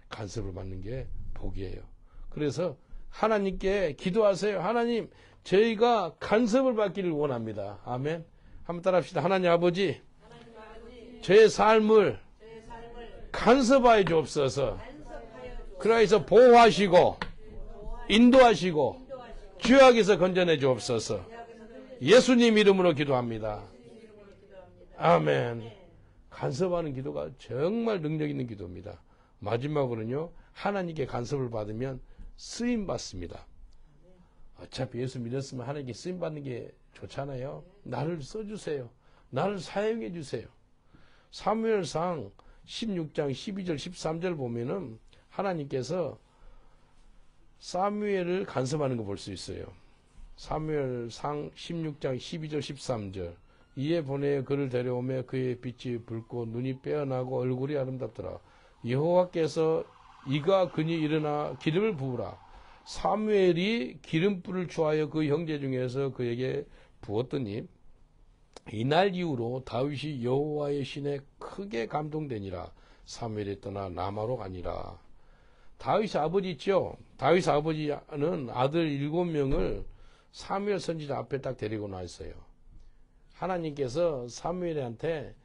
간섭을 받는 게 복이에요. 그래서 하나님께 기도하세요. 하나님, 저희가 간섭을 받기를 원합니다. 아멘. 한번 따라합시다. 하나님 아버지, 저의 삶을 간섭하여 주옵소서. 그래서 보호하시고 인도하시고 죄악에서 건져내 주옵소서. 예수님 이름으로 기도합니다. 아멘. 간섭하는 기도가 정말 능력 있는 기도입니다. 마지막으로는요, 하나님께 간섭을 받으면 쓰임 받습니다. 어차피 예수 믿었으면 하나님께 쓰임 받는 게 좋잖아요. 나를 써주세요. 나를 사용해 주세요. 사무엘상 16장 12절 13절 보면은 하나님께서 사무엘을 간섭하는 거 볼 수 있어요. 사무엘상 16장 12절 13절. 이에 보내 그를 데려오며 그의 빛이 붉고 눈이 빼어나고 얼굴이 아름답더라. 여호와께서 이가 그니 일어나 기름을 부으라. 사무엘이 기름불을 주하여 그 형제 중에서 그에게 부었더니 이날 이후로 다윗이 여호와의 신에 크게 감동되니라. 사무엘이 떠나 라마로 가니라. 다윗 아버지 있죠? 다윗 아버지는 아들 7명을 사무엘 선지자 앞에 딱 데리고 나왔어요. 하나님께서 사무엘한테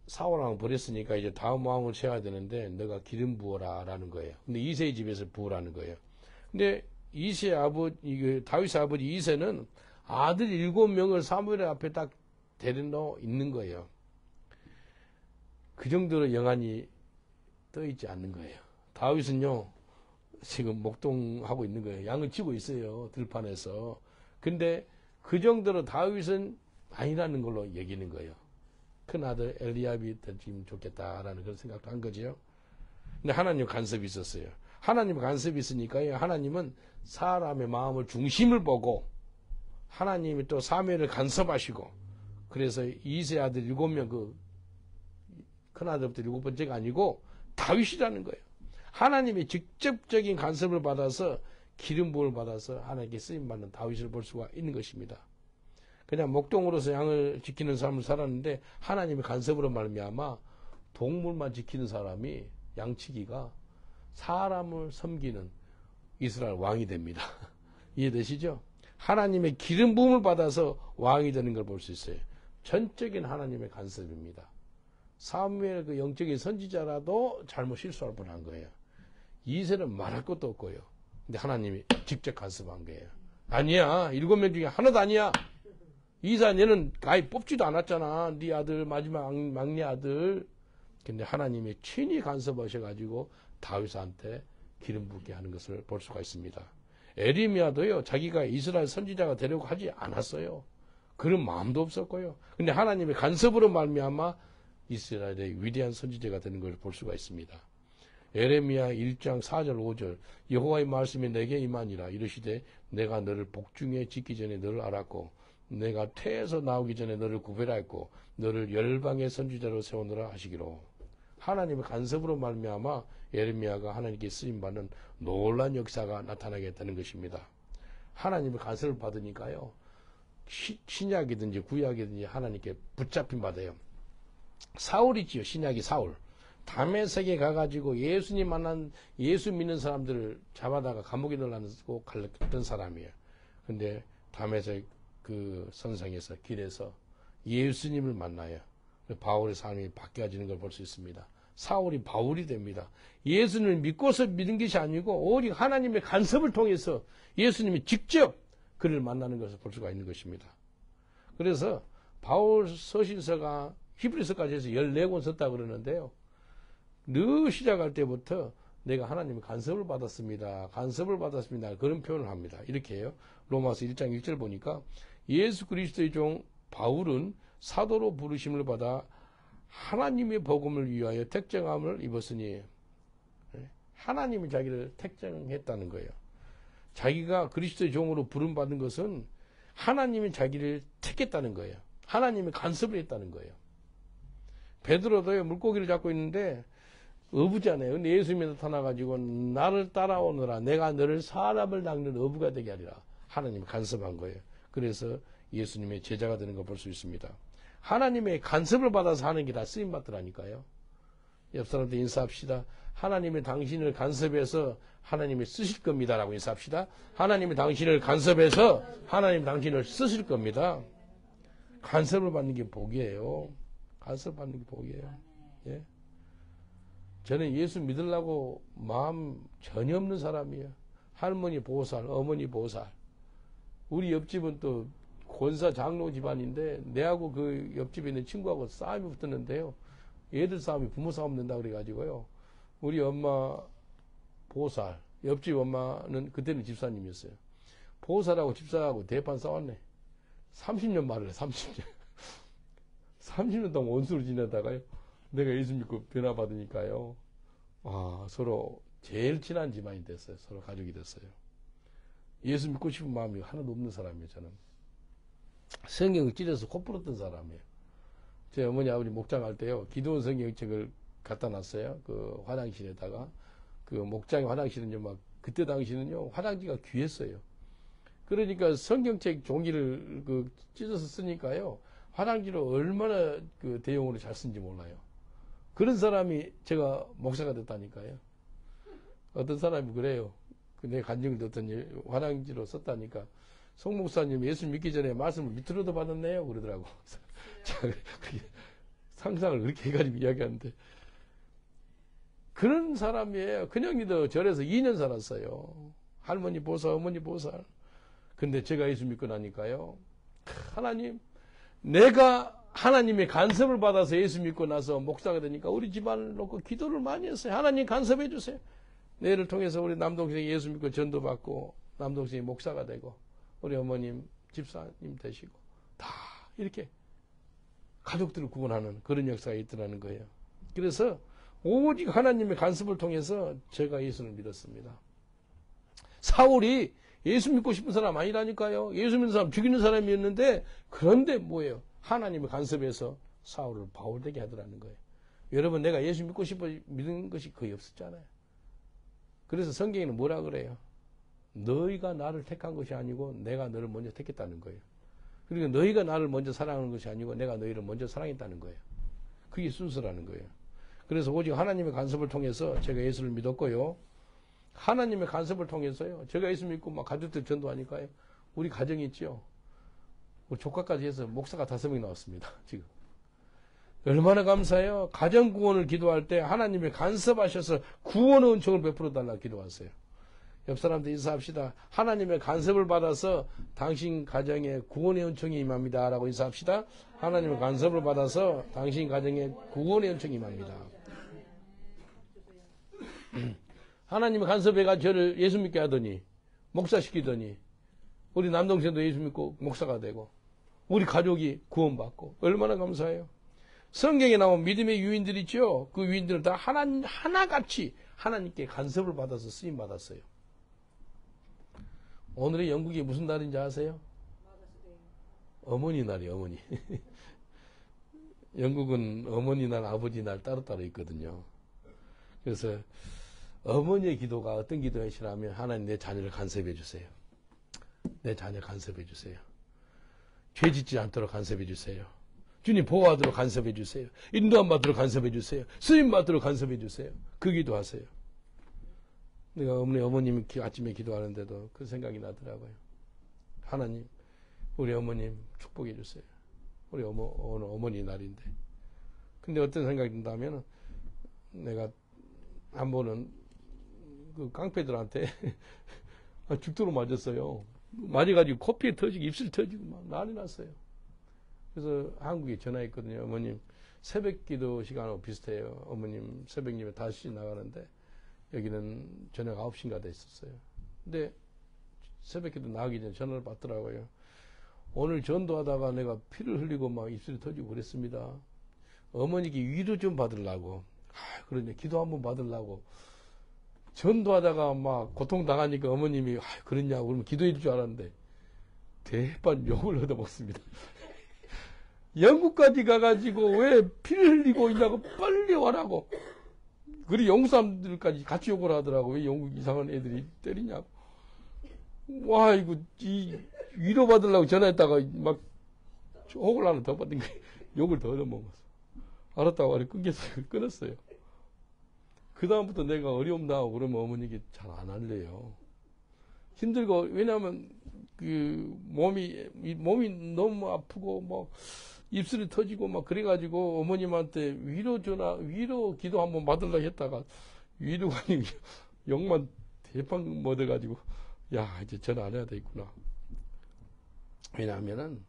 사울 왕 버렸으니까 이제 다음 왕을 세워야 되는데 너가 기름 부어라 라는 거예요. 근데 이새의 집에서 부으라는 거예요. 근데 다윗 아버지 이새는 아들 7명을 사무엘 앞에 딱 데려놓 있는 거예요. 그 정도로 영안이 떠 있지 않는 거예요. 다윗은요, 지금 목동하고 있는 거예요. 양을 치고 있어요. 들판에서. 근데 그 정도로 다윗은 아니라는 걸로 여기는 거예요. 큰 아들 엘리압이 됐으면 좋겠다라는 그런 생각도 한 거죠. 근데 하나님 간섭이 있었어요. 하나님 간섭이 있으니까요. 하나님은 사람의 마음을 중심을 보고 하나님이 또 사무엘을 간섭하시고, 그래서 이세 아들 7명 큰 아들부터 7번째가 아니고 다윗이라는 거예요. 하나님의 직접적인 간섭을 받아서 기름 부음을 받아서 하나님께 쓰임받는 다윗을 볼 수가 있는 것입니다. 그냥 목동으로서 양을 지키는 삶을 살았는데 하나님의 간섭으로 말미암아 동물만 지키는 사람이 양치기가 사람을 섬기는 이스라엘 왕이 됩니다. 이해되시죠? 하나님의 기름 부음을 받아서 왕이 되는 걸 볼 수 있어요. 전적인 하나님의 간섭입니다. 사무엘 그 영적인 선지자라도 잘못 실수할 뻔한 거예요. 이새는 말할 것도 없고요. 근데 하나님이 직접 간섭한 거예요. 아니야. 7명 중에 하나도 아니야. 이사 얘는 아예 뽑지도 않았잖아. 네 아들 마지막 막내 아들. 근데 하나님이 친히 간섭하셔가지고 다윗한테 기름 붓게 하는 것을 볼 수가 있습니다. 에리미야도요. 자기가 이스라엘 선지자가 되려고 하지 않았어요. 그런 마음도 없었고요. 근데 하나님의 간섭으로 말미암아 이스라엘의 위대한 선지자가 되는 것을 볼 수가 있습니다. 에레미야 1장 4절 5절 여호와의 말씀이 내게 임하니라. 이르시되 내가 너를 복중에 짓기 전에 너를 알았고 내가 태에서 나오기 전에 너를 구별하였고 너를 열방의 선지자로 세우노라 하시기로. 하나님의 간섭으로 말미암아 에레미야가 하나님께 쓰임받는 놀라운 역사가 나타나게 되는 것입니다. 하나님의 간섭을 받으니까요. 신약이든지 구약이든지 하나님께 붙잡힘 받아요. 사울이지요. 신약이 사울. 다메섹에 가가지고 예수님 만난 예수 믿는 사람들을 잡아다가 감옥에 넣으려고 갈렸던 사람이에요. 근데 다메섹 그 선상에서 길에서 예수님을 만나요. 바울의 삶이 바뀌어지는 걸 볼 수 있습니다. 사울이 바울이 됩니다. 예수님을 믿고서 믿은 것이 아니고 오직 하나님의 간섭을 통해서 예수님이 직접 그를 만나는 것을 볼 수가 있는 것입니다. 그래서 바울 서신서가 히브리서까지 해서 14권 썼다 그러는데요. 늘 시작할 때부터 내가 하나님의 간섭을 받았습니다. 간섭을 받았습니다. 그런 표현을 합니다. 이렇게 해요. 로마서 1장 1절 보니까 예수 그리스도의 종 바울은 사도로 부르심을 받아 하나님의 복음을 위하여 택정함을 입었으니, 하나님이 자기를 택정했다는 거예요. 자기가 그리스도의 종으로 부름받은 것은 하나님이 자기를 택했다는 거예요. 하나님이 간섭을 했다는 거예요. 베드로도요, 물고기를 잡고 있는데 어부잖아요. 근데 예수님이 나타나가지고 나를 따라오너라, 내가 너를 사람을 낚는 어부가 되게 하리라. 하나님이 간섭한 거예요. 그래서 예수님의 제자가 되는 걸 볼 수 있습니다. 하나님의 간섭을 받아서 하는 게 다 쓰임받더라니까요. 옆 사람한테 인사합시다. 하나님이 당신을 간섭해서 하나님이 쓰실 겁니다. 라고 인사합시다. 하나님이 당신을 간섭해서 하나님 당신을 쓰실 겁니다. 간섭을 받는 게 복이에요. 간섭 받는 게 복이에요. 예? 저는 예수 믿으려고 마음 전혀 없는 사람이에요. 할머니 보살, 어머니 보살. 우리 옆집은 또 권사 장로 집안인데 내하고 그 옆집에 있는 친구하고 싸움이 붙었는데요. 애들 싸움이 부모 싸움 된다 그래가지고요. 우리 엄마 보살, 옆집 엄마는 그때는 집사님이었어요. 보살하고 집사하고 대판 싸웠네. 30년 말을 해, 30년. 30년 동안 원수로 지내다가요. 내가 예수 믿고 변화받으니까요. 서로 제일 친한 집안이 됐어요. 서로 가족이 됐어요. 예수 믿고 싶은 마음이 하나도 없는 사람이에요, 저는. 성경을 찢어서 코 풀었던 사람이에요. 제 어머니 아버지 목장할 때요, 기도원 성경책을 갖다 놨어요. 그 화장실에다가. 그 목장의 화장실은요, 막, 그때 당시는요, 화장지가 귀했어요. 그러니까 성경책 종이를 그 찢어서 쓰니까요, 화장지를 얼마나 그 대용으로 잘 쓴지 몰라요. 그런 사람이 제가 목사가 됐다니까요. 어떤 사람이 그래요. 내 간증을 듣더니 화장지로 썼다니까. 송 목사님 예수 믿기 전에 말씀을 밑으로도 받았네요. 그러더라고. 상상을 그렇게 해가지고 이야기하는데. 그런 사람이에요. 큰형님도 절에서 2년 살았어요. 할머니 보살, 어머니 보살. 근데 제가 예수 믿고 나니까요. 하나님, 내가 하나님의 간섭을 받아서 예수 믿고 나서 목사가 되니까 우리 집안을 놓고 기도를 많이 했어요. 하나님 간섭해 주세요. 내를 통해서 우리 남동생이 예수 믿고 전도 받고 남동생이 목사가 되고 우리 어머님 집사님 되시고 다 이렇게 가족들을 구원하는 그런 역사가 있더라는 거예요. 그래서 오직 하나님의 간섭을 통해서 제가 예수를 믿었습니다. 사울이 예수 믿고 싶은 사람 아니라니까요. 예수 믿는 사람 죽이는 사람이었는데 그런데 뭐예요? 하나님의 간섭에서 사울을 바울되게 하더라는 거예요. 여러분 내가 예수 믿고 싶어 믿은 것이 거의 없었잖아요. 그래서 성경에는 뭐라 그래요? 너희가 나를 택한 것이 아니고 내가 너를 먼저 택했다는 거예요. 그러니까 너희가 나를 먼저 사랑하는 것이 아니고 내가 너희를 먼저 사랑했다는 거예요. 그게 순서라는 거예요. 그래서 오직 하나님의 간섭을 통해서 제가 예수를 믿었고요. 하나님의 간섭을 통해서요. 제가 예수 믿고 막 가족들 전도하니까요. 우리 가정이 있죠. 우리 조카까지 해서 목사가 5명이 나왔습니다. 지금. 얼마나 감사해요. 가정 구원을 기도할 때 하나님의 간섭하셔서 구원의 은총을 베풀어 달라고 기도하세요. 옆 사람들 인사합시다. 하나님의 간섭을 받아서 당신 가정에 구원의 은총이 임합니다. 라고 인사합시다. 하나님의 간섭을 받아서 당신 가정에 구원의 은총이 임합니다. 하나님의 간섭해가 저를 예수 믿게 하더니 목사시키더니 우리 남동생도 예수 믿고 목사가 되고 우리 가족이 구원받고 얼마나 감사해요. 성경에 나온 믿음의 유인들 있죠. 그 유인들은 다 하나같이 하나님께 간섭을 받아서 쓰임받았어요. 오늘의 영국이 무슨 날인지 아세요? 어머니 날이에요. 어머니. 영국은 어머니 날, 아버지 날 따로따로 있거든요. 그래서 어머니의 기도가 어떤 기도이시라면 하나님 내 자녀를 간섭해 주세요. 내 자녀 간섭해 주세요. 죄 짓지 않도록 간섭해 주세요. 주님 보호하도록 간섭해 주세요. 인도함 받도록 간섭해 주세요. 쓰임 받도록 간섭해 주세요. 그 기도하세요. 내가 어머님이 아침에 기도하는데도 그 생각이 나더라고요. 하나님, 우리 어머님 축복해 주세요. 우리 오늘 어머니 날인데. 근데 어떤 생각이 든다면 내가 한 번은 그 깡패들한테 죽도록 맞았어요. 맞아가지고 코피에 터지고 입술 터지고 막 난리 났어요. 그래서 한국에 전화했거든요. 어머님 새벽 기도 시간하고 비슷해요. 어머님 새벽 예배 5시 나가는데 여기는 저녁 9시인가 됐었어요. 근데 새벽 기도 나가기 전에 전화를 받더라고요. 오늘 전도하다가 내가 피를 흘리고 막 입술이 터지고 그랬습니다. 어머니께 위로 좀 받으려고. 그러네. 기도 한번 받으려고. 전도하다가 막 고통당하니까 어머님이 그랬냐고 그러면 기도해 줄 줄 알았는데 대판 욕을 얻어먹습니다. 영국까지 가가지고 왜 피를 흘리고 있냐고 빨리 와라고. 그리고 영국 사람들까지 같이 욕을 하더라고. 왜 영국 이상한 애들이 때리냐고. 와, 이거 위로받으려고 전화했다가 막 혹을 하나 더 받은 거예요. 욕을 더 얻어먹었어. 알았다고 말이 끊었어요. 그 다음부터 내가 어려움 당하고 그러면 어머니께 잘 안 할래요. 힘들고, 왜냐하면 그 몸이 너무 아프고 뭐 입술이 터지고 막 그래가지고 어머님한테 위로 기도 한번 받으려고 했다가 위로가 아니고 욕만 대빵 먹어가지고 야, 이제 전화 안 해야 되겠구나. 왜냐하면은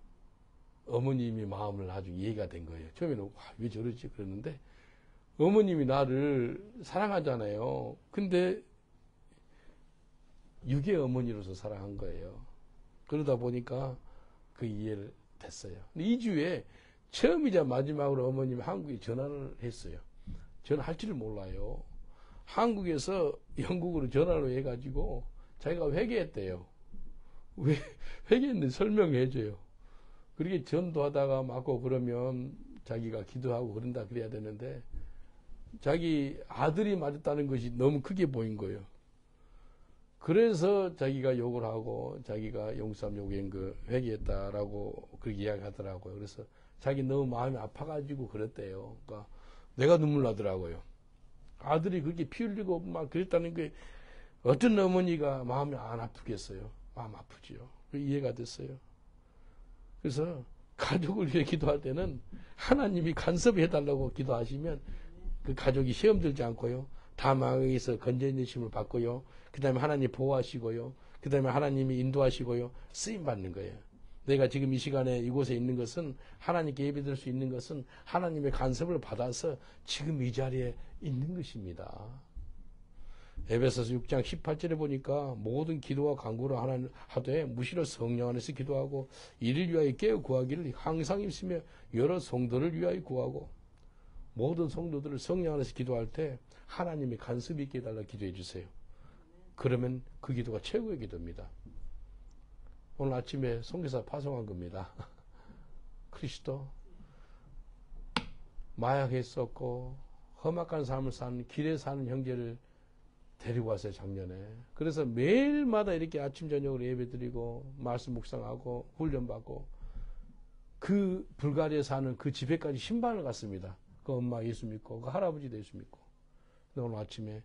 어머님이 마음을 나중에 이해가 된 거예요. 처음에는 왜 저러지 그랬는데 어머님이 나를 사랑하잖아요. 근데 육의 어머니로서 사랑한 거예요. 그러다 보니까 그 이해를 됐어요. 근데 2주에 처음이자 마지막으로 어머님이 한국에 전화를 했어요. 전화할 줄을 몰라요. 한국에서 영국으로 전화로 해가지고 자기가 회개했대요. 왜 회개했는데 설명해 줘요. 그렇게 전도하다가 맞고 그러면 자기가 기도하고 그런다 그래야 되는데 자기 아들이 맞았다는 것이 너무 크게 보인 거예요. 그래서 자기가 욕을 하고 자기가 용서함 요구한 그 회개했다라고 그렇게 이야기하더라고요. 그래서 자기 너무 마음이 아파가지고 그랬대요. 그러니까 내가 눈물 나더라고요. 아들이 그렇게 피 흘리고 막 그랬다는 게 어떤 어머니가 마음이 안 아프겠어요. 마음 아프지요. 이해가 됐어요. 그래서 가족을 위해 기도할 때는 하나님이 간섭해달라고 기도하시면 그 가족이 시험 들지 않고요. 다망에서 건져있는 힘을 받고요. 그 다음에 하나님 보호하시고요. 그 다음에 하나님이 인도하시고요. 쓰임받는 거예요. 내가 지금 이 시간에 이곳에 있는 것은 하나님께 예배드릴 수 있는 것은 하나님의 간섭을 받아서 지금 이 자리에 있는 것입니다. 에베소서 6장 18절에 보니까 모든 기도와 간구를 하되 무시로 성령 안에서 기도하고 이를 위하여 깨어 구하기를 항상 힘쓰며 여러 성도를 위하여 구하고 모든 성도들을 성령 안에서 기도할 때 하나님이 간섭이 있게 해달라 기도해 주세요. 그러면 그 기도가 최고의 기도입니다. 오늘 아침에 선교사 파송한 겁니다. 그리스도 마약했었고 험악한 삶을 사는 길에 사는 형제를 데리고 왔어요, 작년에. 그래서 매일마다 이렇게 아침 저녁으로 예배드리고 말씀 묵상하고 훈련받고 그 불가리아에 사는 그 집에까지 신방을 갔습니다. 그 엄마 예수 믿고 그 할아버지도 예수 믿고. 근데 오늘 아침에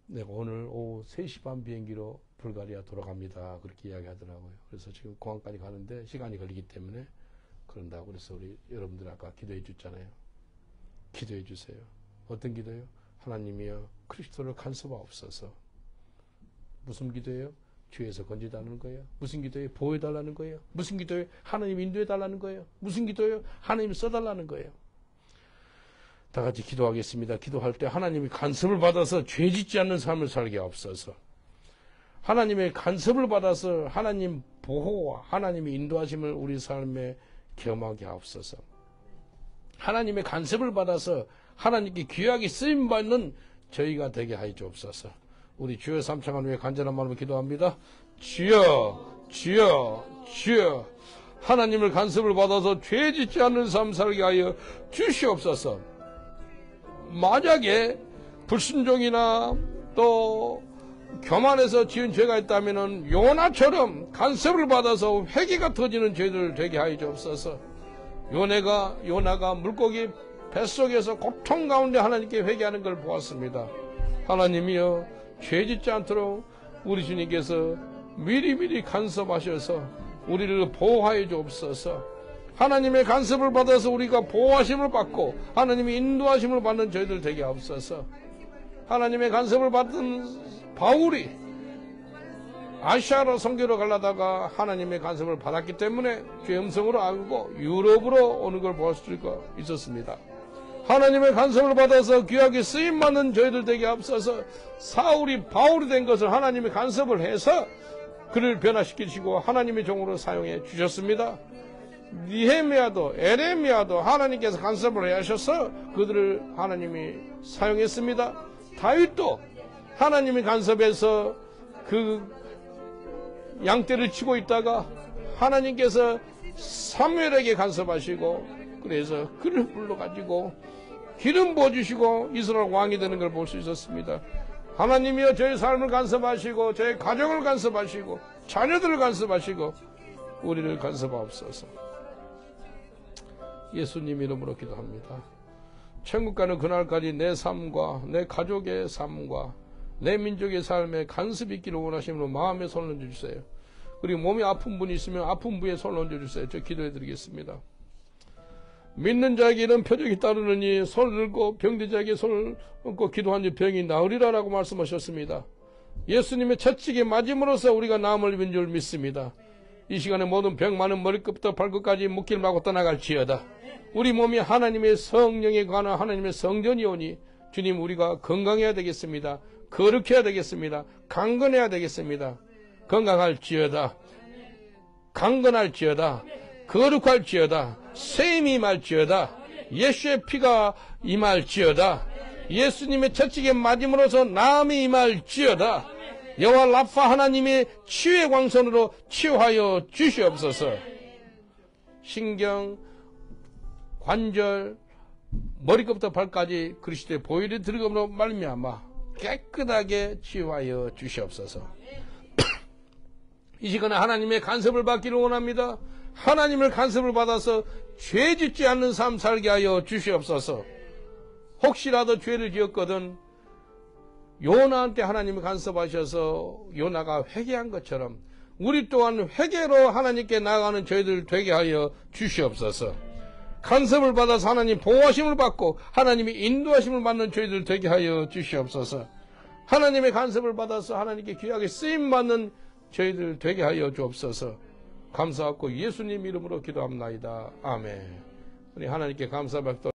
내가 오늘 오후 3시 반 비행기로 불가리아 돌아갑니다. 그렇게 이야기하더라고요. 그래서 지금 공항까지 가는데 시간이 걸리기 때문에 그런다고. 그래서 우리 여러분들 아까 기도해 줬잖아요. 기도해 주세요. 어떤 기도요? 하나님이여 그리스도를 간섭하옵소서. 무슨 기도예요? 죄에서 건져달라는 거예요. 무슨 기도예요? 보호해달라는 거예요. 무슨 기도예요? 하나님 인도해달라는 거예요. 무슨 기도예요? 하나님 써달라는 거예요. 다 같이 기도하겠습니다. 기도할 때 하나님이 간섭을 받아서 죄 짓지 않는 삶을 살게 하옵소서. 하나님의 간섭을 받아서 하나님 보호와 하나님의 인도하심을 우리 삶에 경험하게 하옵소서. 하나님의 간섭을 받아서 하나님께 귀하게 쓰임받는 저희가 되게 하여 주옵소서. 우리 주여 삼창을 위해 간절한 마음으로 기도합니다. 주여 주여 주여 하나님을 간섭을 받아서 죄 짓지 않는 삶 살게 하여 주시옵소서. 만약에 불순종이나 또 교만해서 지은 죄가 있다면 요나처럼 간섭을 받아서 회개가 터지는 죄들 되게 하여 주옵소서. 요나가 물고기 뱃속에서 고통 가운데 하나님께 회개하는 걸 보았습니다. 하나님이여 죄 짓지 않도록 우리 주님께서 미리미리 간섭하셔서 우리를 보호하여 주옵소서. 하나님의 간섭을 받아서 우리가 보호하심을 받고 하나님의 인도하심을 받는 저희들 되게 하옵소서. 하나님의 간섭을 받은 바울이 아시아로 선교로 가려다가 하나님의 간섭을 받았기 때문에 주의 음성으로 알고 유럽으로 오는 걸 볼 수가 있었습니다. 하나님의 간섭을 받아서 귀하게 쓰임받는 저희들 되게 앞서서 사울이 바울이 된 것을 하나님의 간섭을 해서 그를 변화시키시고 하나님의 종으로 사용해 주셨습니다. 니헤미야도 에레미야도 하나님께서 간섭을 하셔서 그들을 하나님이 사용했습니다. 다윗도 하나님의 간섭에서 그 양떼를 치고 있다가 하나님께서 사무엘에게 간섭하시고 그래서 그를 불러가지고 기름 부어주시고 이스라엘 왕이 되는 걸 볼 수 있었습니다. 하나님이여 저의 삶을 간섭하시고 저의 가정을 간섭하시고 자녀들을 간섭하시고 우리를 간섭하옵소서. 예수님 이름으로 기도합니다. 천국 가는 그날까지 내 삶과 내 가족의 삶과 내 민족의 삶에 간섭이 있기를 원하시므로 마음에 손을 얹어주세요. 그리고 몸이 아픈 분이 있으면 아픈 부에 손을 얹어주세요. 저 기도해 드리겠습니다. 믿는 자에게 이런 표적이 따르느니 손을 들고 병든 자에게 손을 얹고 기도하니 병이 나으리라 라고 말씀하셨습니다. 예수님의 채찍에 맞음으로써 우리가 나음을 입은 줄 믿습니다. 이 시간에 모든 병 많은 머리끝부터 발끝까지 묶일 마고 떠나갈지어다. 우리 몸이 하나님의 성령에 관한 하나님의 성전이 오니 주님 우리가 건강해야 되겠습니다. 거룩해야 되겠습니다. 강건해야 되겠습니다. 건강할지어다. 강건할지어다. 거룩할지어다. 쇠임이 임할지어다. 예수의 피가 임할지어다. 예수님의 채찍에 맞음으로써 나음이 임할지어다. 여호와 라파 하나님의 치유의 광선으로 치유하여 주시옵소서. 신경, 관절, 머리끝부터 발까지 그리스도의 보혈이 들어감으로 말미암아 깨끗하게 치유하여 주시옵소서. 이 시간에 하나님의 간섭을 받기를 원합니다. 하나님을 간섭을 받아서 죄 짓지 않는 삶 살게 하여 주시옵소서. 혹시라도 죄를 지었거든 요나한테 하나님이 간섭하셔서 요나가 회개한 것처럼 우리 또한 회개로 하나님께 나아가는 저희들 되게 하여 주시옵소서. 간섭을 받아서 하나님 보호하심을 받고 하나님의 인도하심을 받는 저희들 되게 하여 주시옵소서. 하나님의 간섭을 받아서 하나님께 귀하게 쓰임받는 저희들 되게 하여 주옵소서. 감사하고 예수님 이름으로 기도합나이다. 아멘. 우리 하나님께 감사받도록